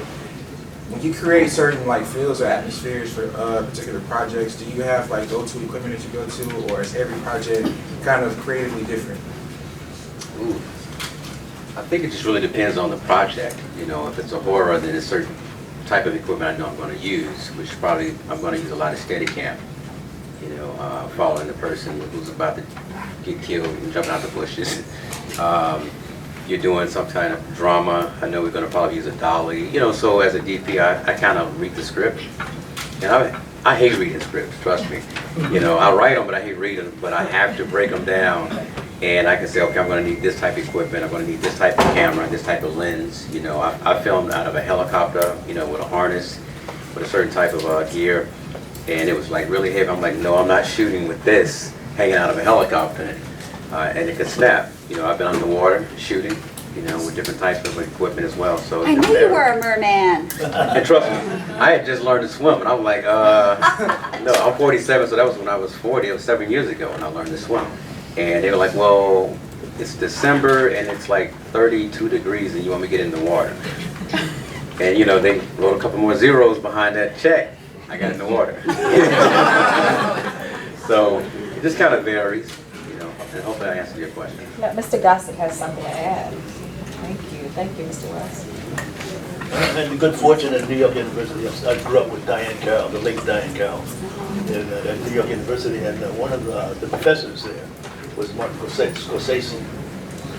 when you create certain fields or atmospheres for particular projects, do you have go-to equipment that you go to, or is every project kind of creatively different? Ooh. I think it just really depends on the project. If it's a horror, then it's a certain type of equipment I know I'm going to use, which probably I'm going to use a lot of Steadicam. Following the person who's about to get killed and jumping out the bushes. You're doing some kind of drama, I know we're going to probably use a dolly. So as a DP, I kind of read the script. And I hate reading scripts, trust me. I write them, but I hate reading them. But I have to break them down. And I can say, okay, I'm going to need this type of equipment. I'm going to need this type of camera, this type of lens. I filmed out of a helicopter, with a harness, with a certain type of gear. And it was really heavy. I'm like, no, I'm not shooting with this hanging out of a helicopter. And it could snap. I've been underwater shooting, with different types of equipment as well. So I knew you were a merman. And trust me, I had just learned to swim, and I'm like, no, I'm 47, so that was when I was 40. It was 7 years ago when I learned to swim. And they were like, well, it's December and it's 32 degrees, and you want me to get in the water. And they wrote a couple more zeros behind that check. I got in the water. So it just kind of varies. And hopefully I answered your question. Now, Mr. Gossett has something to add. Thank you, Mr. West. I had the good fortune at New York University. I grew up with Diane Carroll, the late Diane Carroll, at New York University, and one of the professors there was Martin Scorsese.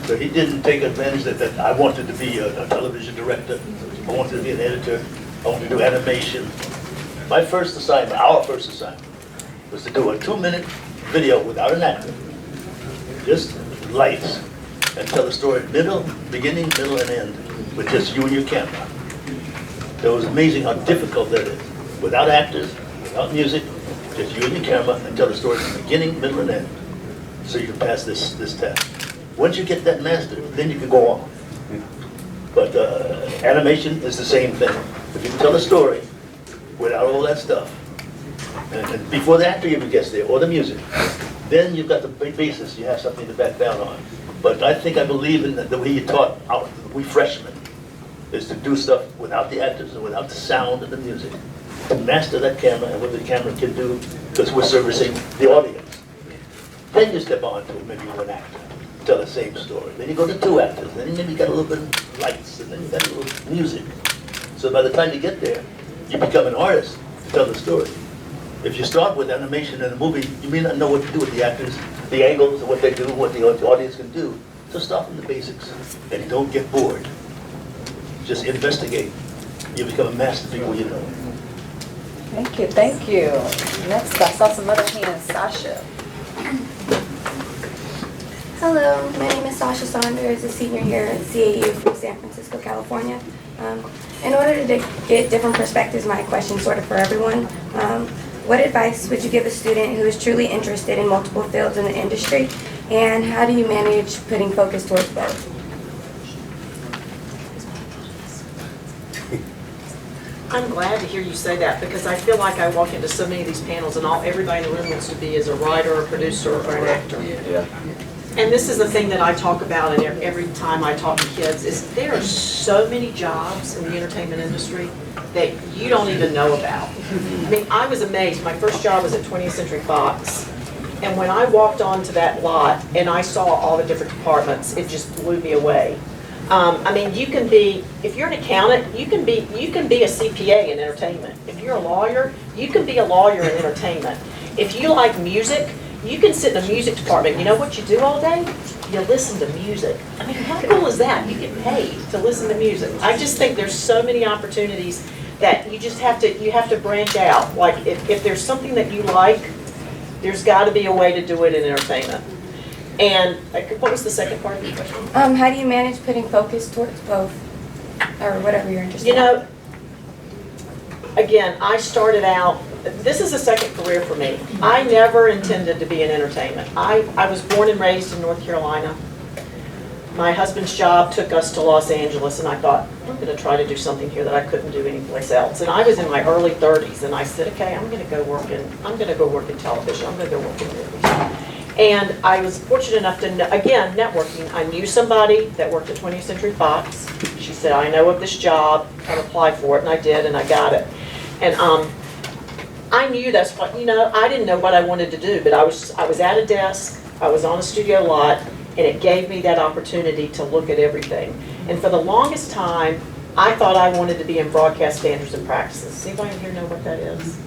So he didn't take advantage that I wanted to be a television director, I wanted to be an editor, I wanted to do animation. My first assignment, our first assignment, was to do a 2-minute video without an actor. Just lights, and tell the story beginning, middle, and end, with just you and your camera. It was amazing how difficult that is. Without actors, without music, just you and your camera, and tell the story from beginning, middle, and end. So you can pass this test. Once you get that mastered, then you can go on. But animation is the same thing. If you can tell a story without all that stuff, and before the actor even gets there, or the music, then you've got the basis, you have something to back down on. But I believe in the way you taught we freshmen, is to do stuff without the actors and without the sound and the music. To master that camera and what the camera can do, because we're servicing the audience. Then you step on to maybe one actor, tell the same story. Then you go to 2 actors, then maybe you got a little bit of lights, and then you got a little music. So by the time you get there, you become an artist to tell the story. If you start with animation in a movie, you may not know what to do with the actors, the angles, and what they do, what the audience can do. So start from the basics, and don't get bored. Just investigate. You become a master before you know it. Thank you. Next, I saw some other hands. Sasha. Hello, my name is Sasha Saunders, a senior here at CAU from San Francisco, California. In order to get different perspectives, my question sort of for everyone, what advice would you give a student who is truly interested in multiple fields in the industry, and how do you manage putting focus towards both? I'm glad to hear you say that, because I feel like I walk into so many of these panels and everybody in the room wants to be as a writer, or a producer, or an actor. Yeah. And this is the thing that I talk about, and every time I talk to kids, is there are so many jobs in the entertainment industry that you don't even know about. I mean, I was amazed. My first job was at 20th Century Fox. And when I walked onto that lot and I saw all the different departments, it just blew me away. I mean, you can be, if you're an accountant, you can be a CPA in entertainment. If you're a lawyer, you can be a lawyer in entertainment. If you like music, you can sit in the music department. You know what you do all day? You listen to music. I mean, how cool is that? You get paid to listen to music. I just think there's so many opportunities that you just have to branch out. Like if there's something that you like, there's got to be a way to do it in entertainment. And what was the second part of your question? How do you manage putting focus towards both, or whatever you're interested in? You know, again, I started out, this is a second career for me. I never intended to be in entertainment. I was born and raised in North Carolina. My husband's job took us to Los Angeles, and I thought, I'm going to try to do something here that I couldn't do anyplace else. And I was in my early 30s, and I said, okay, I'm going to go work in television. I'm going to go work in movies. And I was fortunate enough to, again, networking. I knew somebody that worked at 20th Century Fox. She said, I know of this job, come apply for it, and I did, and I got it. And I knew that's what, I didn't know what I wanted to do, but I was at a desk, I was on a studio lot, and it gave me that opportunity to look at everything. And for the longest time, I thought I wanted to be in broadcast standards and practices. Does anybody here know what that is?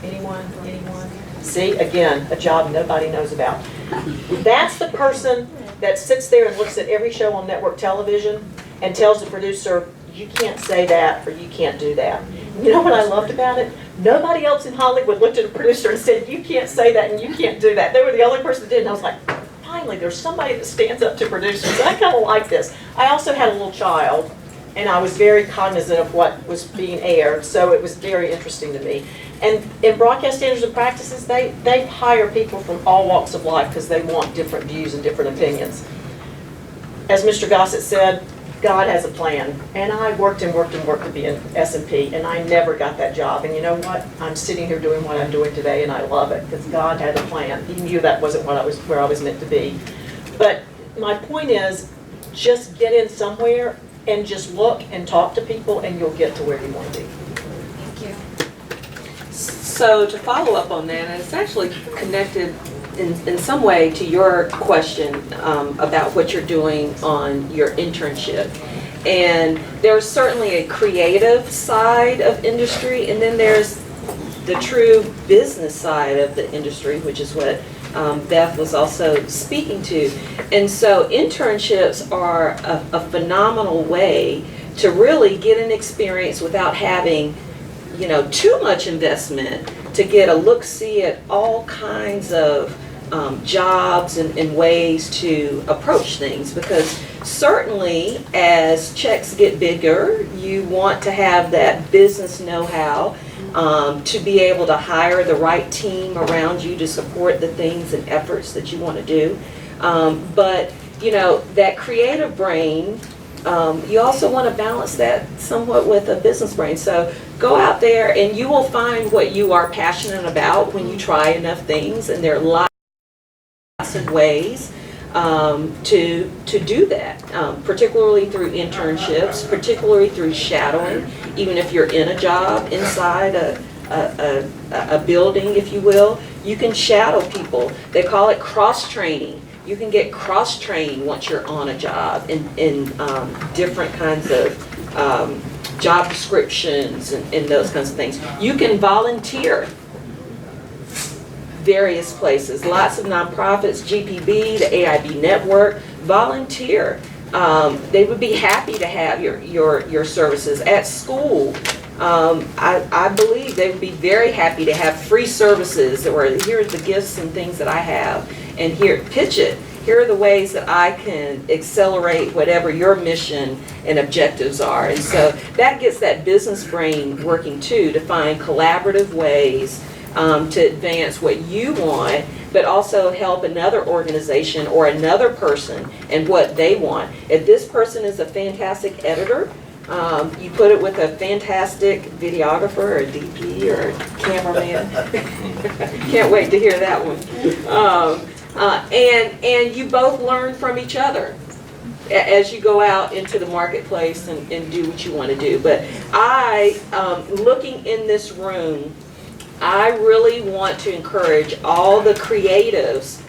Anyone? Anyone? See, again, a job nobody knows about. That's the person that sits there and looks at every show on network television and tells the producer, you can't say that, or you can't do that. You know what I loved about it? Nobody else in Hollywood looked at a producer and said, you can't say that and you can't do that. They were the only person that did, and I was like, finally, there's somebody that stands up to producers. I kind of like this. I also had a little child, and I was very cognizant of what was being aired, so it was very interesting to me. And in broadcast standards and practices, they hire people from all walks of life because they want different views and different opinions. As Mr. Gossett said, God has a plan. And I worked and worked and worked to be in S&P, and I never got that job. And you know what? I'm sitting here doing what I'm doing today, and I love it because God had a plan. He knew that wasn't where I was meant to be. But my point is, just get in somewhere and just look and talk to people, and you'll get to where you want to be. Thank you. So to follow up on that, and it's actually connected in some way to your question about what you're doing on your internship. And there's certainly a creative side of industry, and then there's the true business side of the industry, which is what Beth was also speaking to. And so internships are a phenomenal way to really get an experience without having too much investment, to get a look-see at all kinds of jobs and ways to approach things. Because certainly as checks get bigger, you want to have that business know-how to be able to hire the right team around you to support the things and efforts that you want to do. But that creative brain, you also want to balance that somewhat with a business brain. So go out there and you will find what you are passionate about when you try enough things, and there are lots of ways to do that, particularly through internships, particularly through shadowing. Even if you're in a job inside a building, if you will, you can shadow people. They call it cross-training. You can get cross-trained once you're on a job in different kinds of job descriptions and those kinds of things. You can volunteer various places, lots of nonprofits, GPB, the AIB network, volunteer. They would be happy to have your services. At school, I believe they would be very happy to have free services, or here are the gifts and things that I have, and here, pitch it. here are the ways that I can accelerate whatever your mission and objectives are. And so that gets that business brain working too, to find collaborative ways to advance what you want, but also help another organization or another person and what they want. If this person is a fantastic editor, you put it with a fantastic videographer or a DP or a cameraman. Can't wait to hear that one. And you both learn from each other as you go out into the marketplace and do what you want to do. But looking in this room, I really want to encourage all the creatives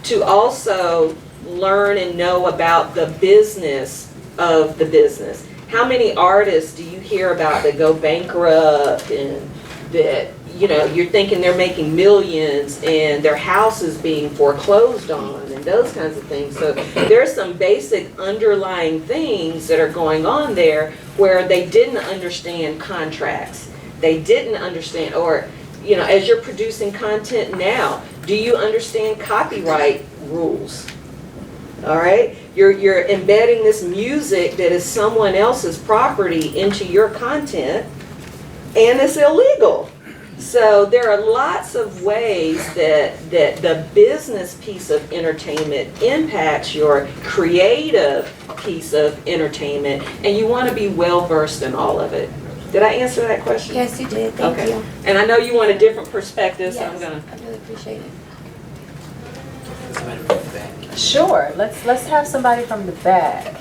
to also learn and know about the business of the business. How many artists do you hear about that go bankrupt and that, you know, you're thinking they're making millions and their house is being foreclosed on and those kinds of things. So there's some basic underlying things that are going on there where they didn't understand contracts. They didn't understand, or, you know, as you're producing content now, do you understand copyright rules? All right, you're embedding this music that is someone else's property into your content, and it's illegal. So there are lots of ways that the business piece of entertainment impacts your creative piece of entertainment, and you want to be well versed in all of it. Did I answer that question? Yes, you did. Thank you. And I know you want a different perspective, so I'm Yes, gonna. I really appreciate it. Sure, let's have somebody from the back.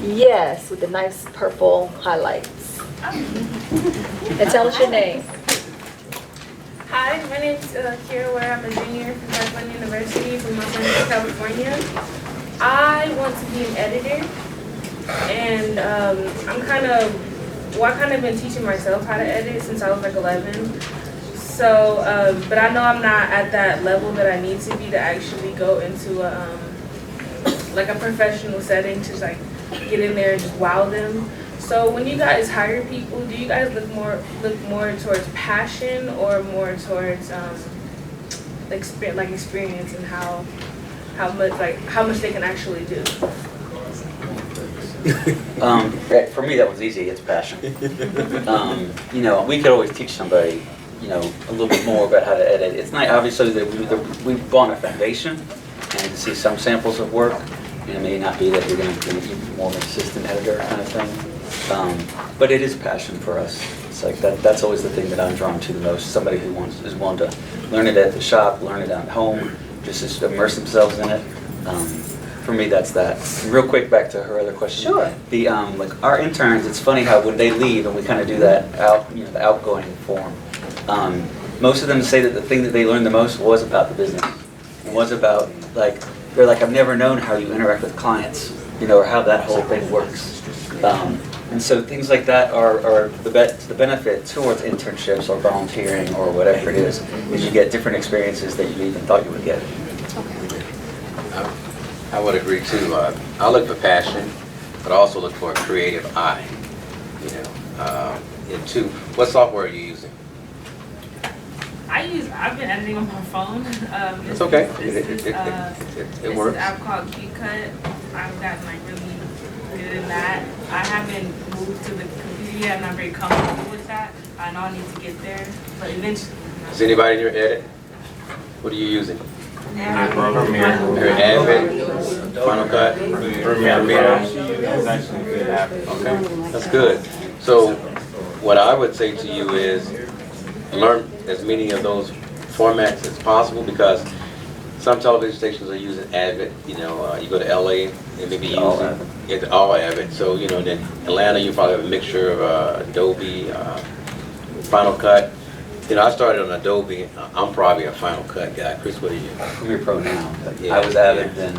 Yes, with the nice purple highlights. And tell us your name. Hi, my name's Kira Ware. I'm a junior from California University from Los Angeles, California. I want to be an editor, and I've kind of been teaching myself how to edit since I was like 11. So, but I know I'm not at that level that I need to be to actually go into like a professional setting to like get in there and just wow them. So when you guys hire people, do you guys look more towards passion or more towards experience and how much they can actually do? For me, that was easy. It's passion. You know, we could always teach somebody, you know, a little bit more about how to edit. It's not obviously that we've gone a foundation and to see some samples of work. It may not be that you're going to be more of an assistant editor kind of thing, but it is passion for us. It's like that's always the thing that I'm drawn to the most. Somebody who is willing to learn it at the shop, learn it at home, just immerse themselves in it. For me, that's that. Real quick, back to her other question. Sure. The like our interns, it's funny how when they leave and we kind of do that the outgoing form. Most of them say that the thing that they learned the most was about the business. It was about they're like, I've never known how you interact with clients, you know, or how that whole thing works. And so things like that are the benefit towards internships or volunteering or whatever it is you get different experiences that you even thought you would get. I would agree too. I look for passion, but I also look for a creative eye. You know, and two, what software are you using? I've been editing on my phone. It's okay. It works. It's an app called KeyCut. I've gotten like really good in that. I haven't moved to the computer yet. I'm not very comfortable with that. I know I need to get there, but eventually. Is anybody here edit? What are you using? Premiere. Final Cut? Premiere. Okay, that's good. So what I would say to you is learn as many of those formats as possible, because some television stations are using Avid. You know, you go to LA and maybe using all Avid. So, you know, then Atlanta, you probably have a mixture of Adobe, Final Cut. You know, I started on Adobe. I'm probably a Final Cut guy. Chris, what are you? Premiere Pro now. Yeah, I was Avid, then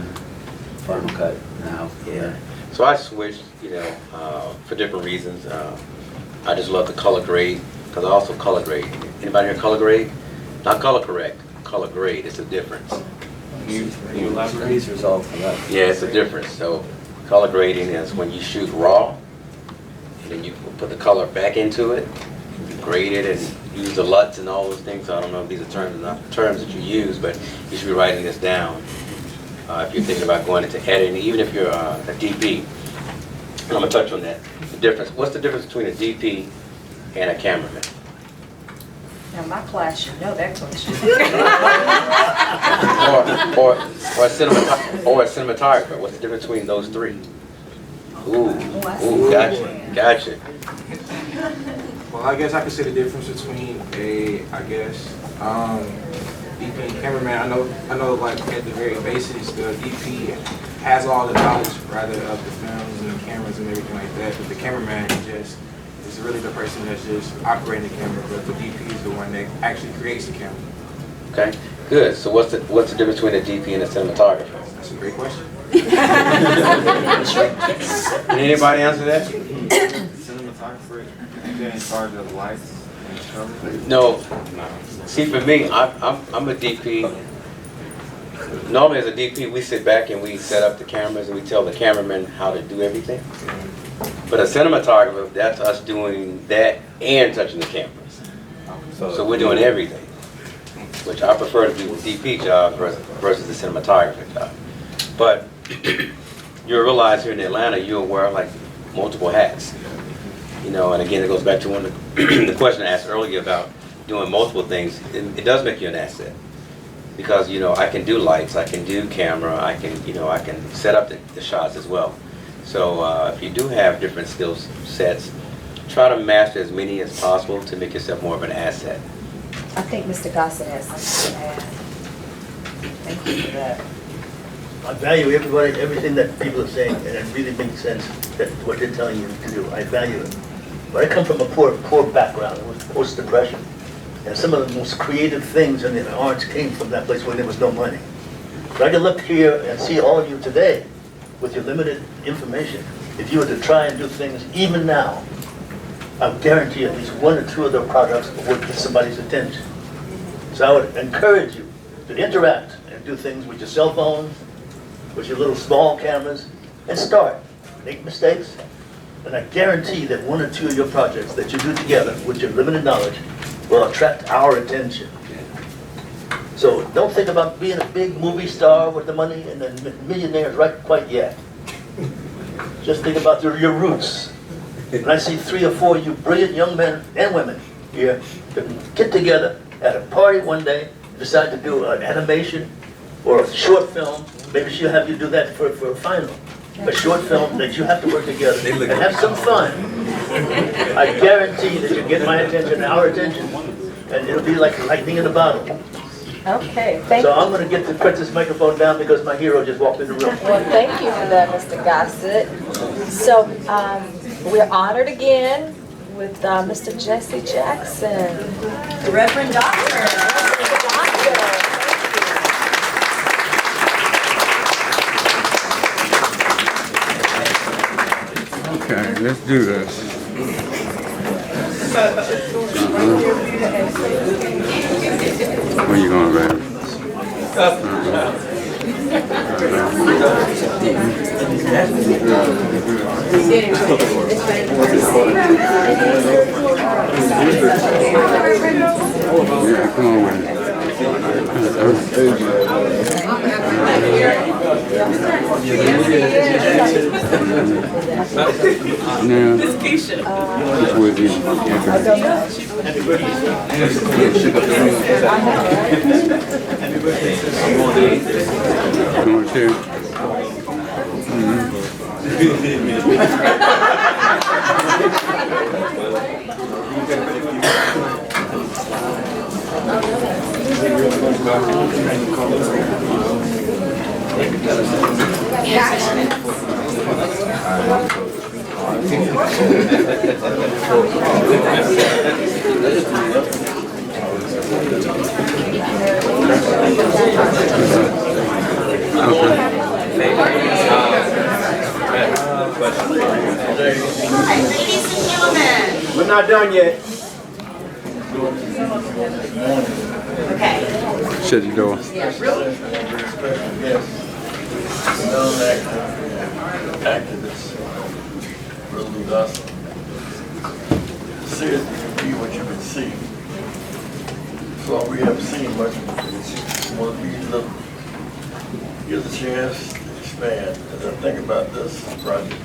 Final Cut now. Yeah. So I switched, you know, for different reasons. I just love the color grade, because I also color grade. Anybody here color grade? Not color correct, color grade. It's a difference. You elaborate these results for that. Yeah, it's a difference. So color grading is when you shoot raw, and then you put the color back into it, you grade it, and use the LUTs and all those things. So I don't know if these are terms that you use, but you should be writing this down if you're thinking about going into editing, even if you're a DP. And I'm gonna touch on that. The difference. What's the difference between a DP and a cameraman? Now, my class, you know that question. or a cinematographer. What's the difference between those three? Ooh, gotcha. Well, I guess I could say the difference between DP and cameraman. I know, like at the very basics, the DP has all the knowledge, rather, of the films and the cameras and everything like that. But the cameraman is really the person that's just operating the camera. But the DP is the one that actually creates the camera. Okay, good. So what's the difference between a DP and a cinematographer? That's a great question. Can anybody answer that? Cinematographer, they're in charge of lights and camera? No. See, for me, I'm a DP. Normally, as a DP, we sit back and we set up the cameras and we tell the cameraman how to do everything. But a cinematographer, that's us doing that and touching the cameras. So we're doing everything, which I prefer to do the DP job versus the cinematographer job. But you'll realize here in Atlanta, you'll wear like multiple hats. You know, and again, it goes back to one of the question I asked earlier about doing multiple things. It does make you an asset. Because, you know, I can do lights, I can do camera, I can set up the shots as well. So if you do have different skill sets, try to master as many as possible to make yourself more of an asset. I think Mr. Gossett has something to add. Thank you for that. I value everything that people are saying, and it really makes sense that what they're telling you to do. I value it. But I come from a poor background. It was post-depression. And some of the most creative things in the arts came from that place where there was no money. So I can look here and see all of you today with your limited information. If you were to try and do things even now, I guarantee at least one or two of the products would get somebody's attention. So I would encourage you to interact and do things with your cell phones, with your little small cameras, and start. Make mistakes, and I guarantee that one or two of your projects that you do together with your limited knowledge will attract our attention. So don't think about being a big movie star with the money and the millionaires right quite yet. Just think about your roots. And I see 3 or 4 of you brilliant young men and women here that get together at a party one day, decide to do an animation or a short film. Maybe she'll have you do that for a final. A short film that you have to work together and have some fun. I guarantee that you get my attention, our attention, and it'll be like lightning in a bottle. Okay, thank you. So I'm going to get to put this microphone down because my hero just walked in the room. Well, thank you for that, Mr. Gossett. So we're honored again with Mr. Jesse Jackson. The Reverend Doctor. Okay, let's do this. Where you going, baby? Yeah, come on with it. Now, it's with you. You want to? Ladies and gentlemen. We're not done yet. Okay. Shut your door. Yes. Known activist, President Gossett. See it, you be what you can see. So we haven't seen much. Want to be look, give the chance to expand. As I think about this project,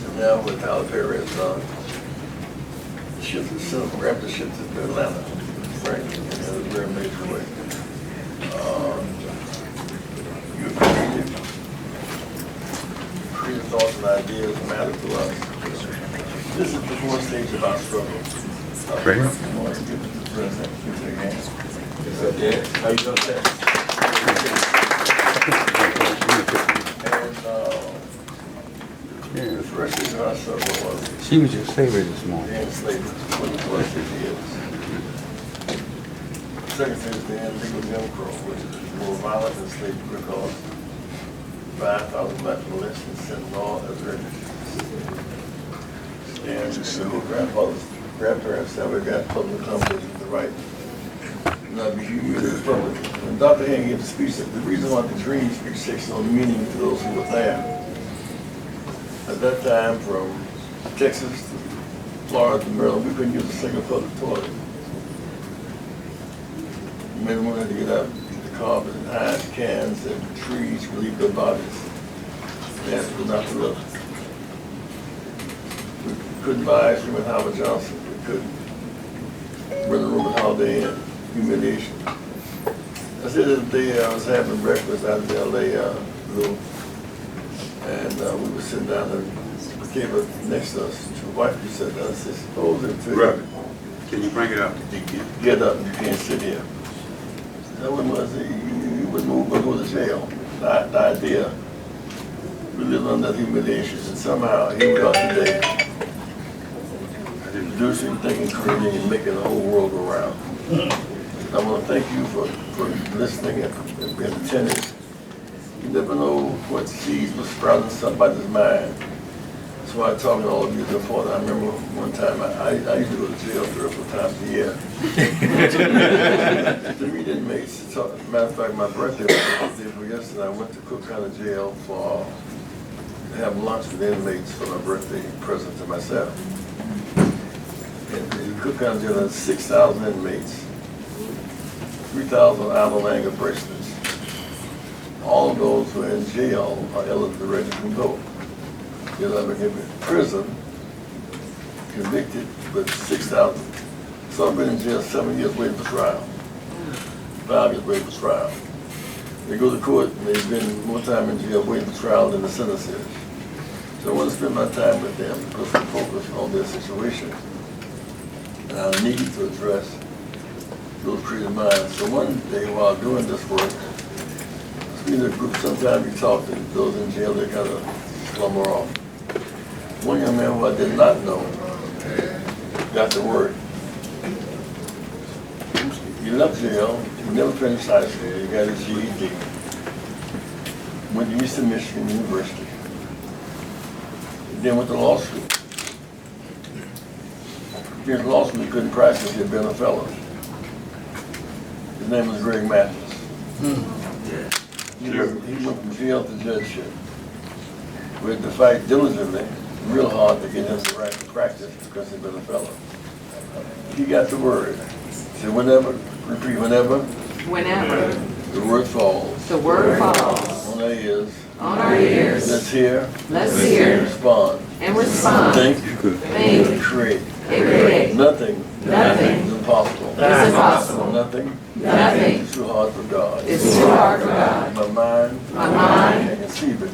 and now with Talbert has done, shift the center, wrap the shift to Atlanta, frankly, in a very major way. Your creative thoughts and ideas matter to us. This is the fourth stage of our struggle. Right. I want to give it to the president. Give it a hand. How you doing, sir? And the first stage of our struggle was She was your favorite this morning. the end of slavery for the first 50 years. The second stage is the end of legal Jim Crow, which is more violent than slavery because 5,000 black police and sent law as refugees. And grandparents said we got public accommodation the right not be humiliated in public. When Dr. Haynes gave the speech, the reason why the dream speech takes no meaning to those who were there. At that time, from Texas to Florida to Maryland, we couldn't use a single public toilet. Men and women had to get out to the carpet and hide cans and trees to relieve their bodies. The answer was not to look. We couldn't buy ice cream at Howard Johnson. We couldn't rent a room at Holiday Inn. Humiliation. I said the other day I was having breakfast out in L.A. And we were sitting down and the table next to us. The wife just sat down and said, suppose if Can you bring it up? you get up and you can't sit here. That one was you would move but go to jail. The idea. We live under humiliation and somehow here we are today. Producing, thinking, creating, and making the whole world go round. I want to thank you for listening and being attentive. You never know what seeds will sprout in somebody's mind. That's why I'm talking to all of you is important. I remember one time I used to go to jail 3 or 4 times a year. To meet inmates. Matter of fact, my birthday was the day before yesterday. I went to Cook County Jail to have lunch with inmates for my birthday present to myself. And the Cook County Jail has 6,000 inmates. 3,000 island anger bracelets. All of those who are in jail are eligible to register and vote. You'll ever get in prison, convicted, but 6,000. Some have been in jail 7 years waiting for trial. 5 years waiting for trial. They go to court and they've been more time in jail waiting for trial than the sentences. So I want to spend my time with them to put some focus on their situation. And I need to address those creative minds. So one day while doing this work, speaking to a group, sometimes you talk to those in jail, they kind of slumber off. One young man who I did not know got the word. He left jail, he never finished high school, he got his GED. Went to Eastern Michigan University. Then went to law school. Finished law school, he couldn't practice, he had been a fellow. His name was Greg Mathis. He went from jail to judgeship. We had to fight diligently, real hard to get him the right to practice because he'd been a fellow. He got the word. He said, whenever, repeat, whenever the word falls, on our ears, let's hear, respond, and think, create. Nothing is impossible. Nothing is too hard for God. My mind can conceive it.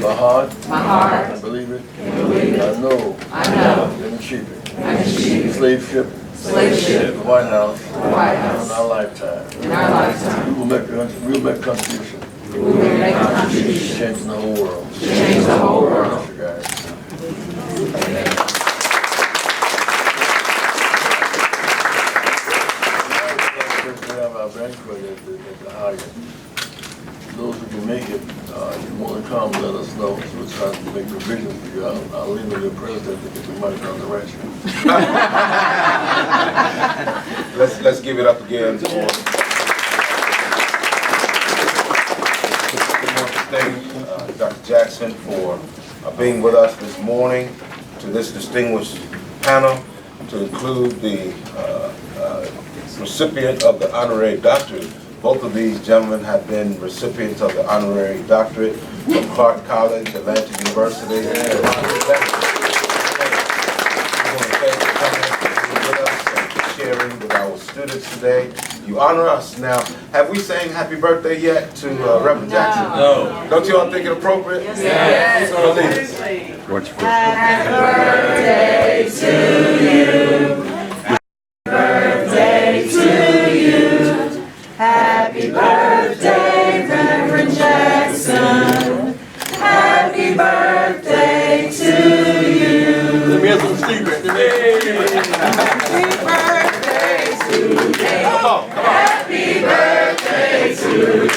My heart can believe it. I know and achieve it. Slave ship, the White House, in our lifetime. We'll make a contribution. Changing the whole world. Bless you guys. Our banquet at the Hyatt. Those who can make it, you want to come, let us know. So we're trying to make provisions for you. I'll leave it to the president to get the money on the right track. Let's give it up again for Dr. Jackson for being with us this morning, to this distinguished panel, to include the recipient of the honorary doctorate. Both of these gentlemen have been recipients of the honorary doctorate from Clark College, Atlanta University. We want to thank you for coming with us and for sharing with our students today. You honor us. Now, have we sang happy birthday yet to Reverend Jackson? No. Don't you all think it appropriate? Yes. What's Happy birthday to you. Birthday to you. Happy birthday, Reverend Jackson. Happy birthday to you. Let me have some secrets. Happy birthday to you. Come on. Happy birthday to you.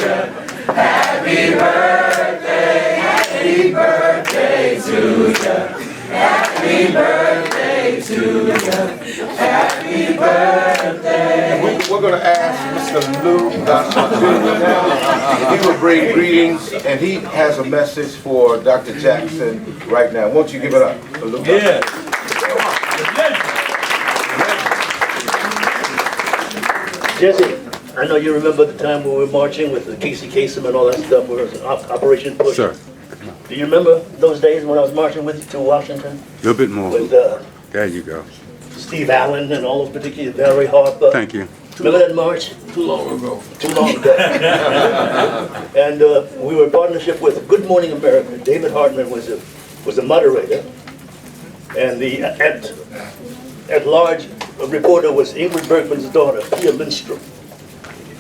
Happy birthday. Happy birthday to you. Happy birthday to you. Happy birthday. We're going to ask Mr. Lou Gossett now. He will bring greetings, and he has a message for Dr. Jackson right now. Won't you give it up for Lou Gossett? Jesse, I know you remember the time when we were marching with the Casey Kasem and all that stuff, where it was Operation Push. Sir. Do you remember those days when I was marching with you to Washington? A little bit more. With There you go. Steve Allen and all those particular Valerie Harper. Thank you. Remember that march? Too long ago. Too long ago. And we were in partnership with Good Morning America. David Hartman was the moderator, and the at-large reporter was Ingrid Bergman's daughter, Pia Lindstrom.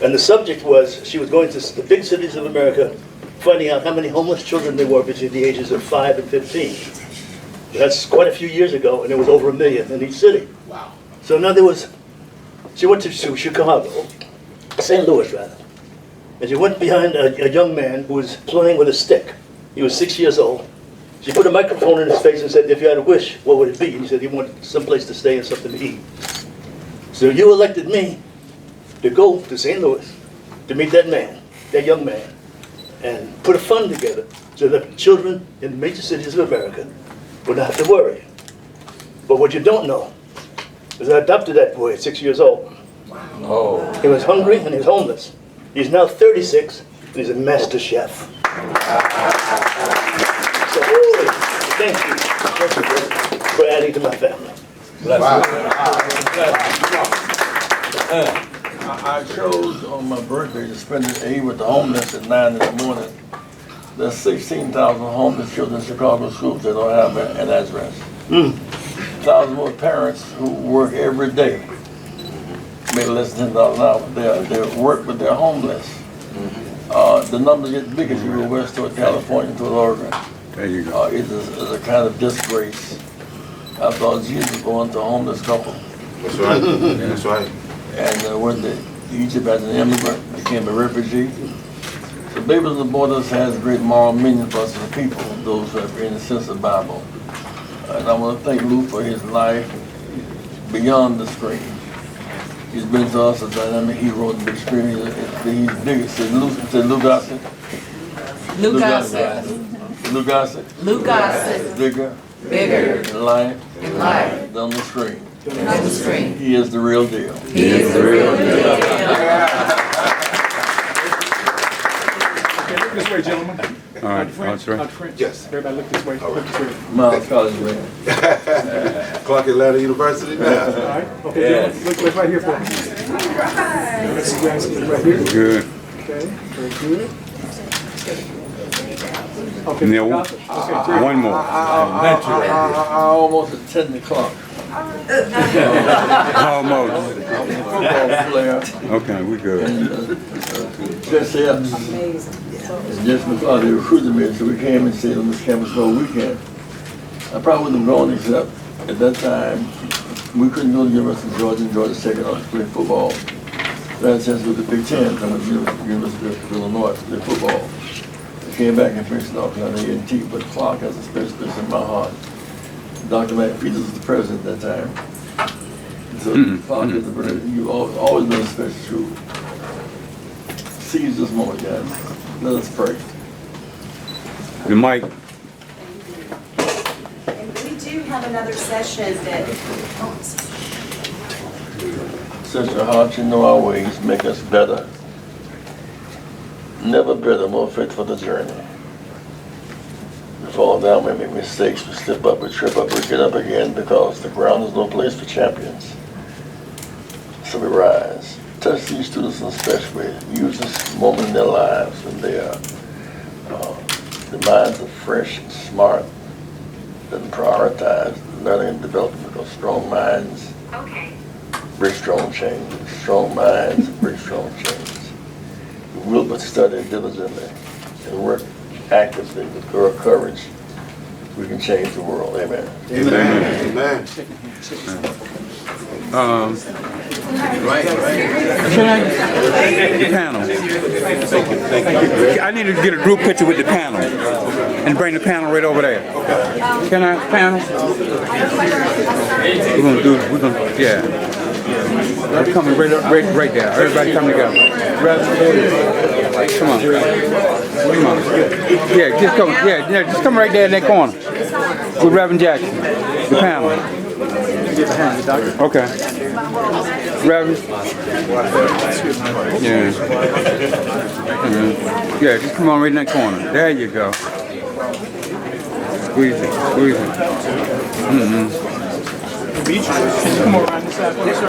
And the subject was, she was going to the big cities of America, finding out how many homeless children there were between the ages of 5 and 15. That's quite a few years ago, and there was over 1 million in each city. Wow. So now she went to Chicago, St. Louis rather, and she went behind a young man who was playing with a stick. He was 6 years old. She put a microphone in his face and said, if you had a wish, what would it be? He said he wanted someplace to stay and something to eat. So you elected me to go to St. Louis to meet that man, that young man, and put a fund together so that children in the major cities of America would not have to worry. But what you don't know is I adopted that boy at 6 years old. Oh. He was hungry and he was homeless. He's now 36 and he's a master chef. So, thank you for adding to my family. Wow. I chose on my birthday to spend the day with the homeless at 9 in the morning. There's 16,000 homeless children in Chicago schools that don't have an address. 1,000 more parents who work every day, make less than $10 an hour. They work, but they're homeless. The numbers get big as you go west toward California, toward Oregon. There you go. It is a kind of disgrace. I thought Jesus going to a homeless couple. That's right. That's right. And went to Egypt as an immigrant, became a refugee. So Babies on the Borders has great moral meaning for us as a people, those who have any sense of the Bible. And I want to thank Lou for his life beyond the screen. He's been to us a dynamic hero in the big screen. He's bigger. Said Lou Gossett. Lou Gossett. Lou Gossett. Lou Gossett. Bigger. Bigger. In life. In life. On the screen. On the screen. He is the real deal. He is the real deal. Look this way, gentlemen. All right, that's right. Yes. Everybody look this way. Look this way. Miles College man. Clark Atlanta University now. All right. Okay. Look right here for me. Let's see guys right here. Good. Okay. Very good. Okay. Now, one more. I almost attend the club. Almost. Football player. Okay, we good. Just and just because they recruited me, so we came and stayed on this campus for a weekend. I probably wouldn't have gone except at that time we couldn't go to the University of Georgia and Georgia Tech to play football. So I had a chance to go to the Big Ten, I went to the University of Illinois to play football. I came back and finished off on A&T, but Clark has a special place in my heart. Dr. McPhee was the president at that time. So Clark is the president. You've always been a special school. Seize this moment, guys. Let us pray. The mic. And we do have another session that, Search our hearts, you know our ways, make us better. Never better, more fit for the journey. We fall down, we make mistakes, we slip up, we trip up, we get up again because the ground is no place for champions. So we rise. Touch these students in a special way. Use this moment in their lives when they are, the minds are fresh and smart, then prioritize learning and development because strong minds break strong chains. Strong minds break strong chains. We will but study diligently and work actively with courage. We can change the world. Amen. Amen. Amen. The panel. I need to get a group picture with the panel and bring the panel right over there. Can I, panel? We're gonna, yeah. We're coming right there. Everybody come together. Come on. Come on. Yeah, just come right there in that corner with Reverend Jackson, the panel. Okay. Reverend? Yeah. Yeah, just come on right in that corner. There you go. Squeeze it. Mm-hmm. Come on around this side.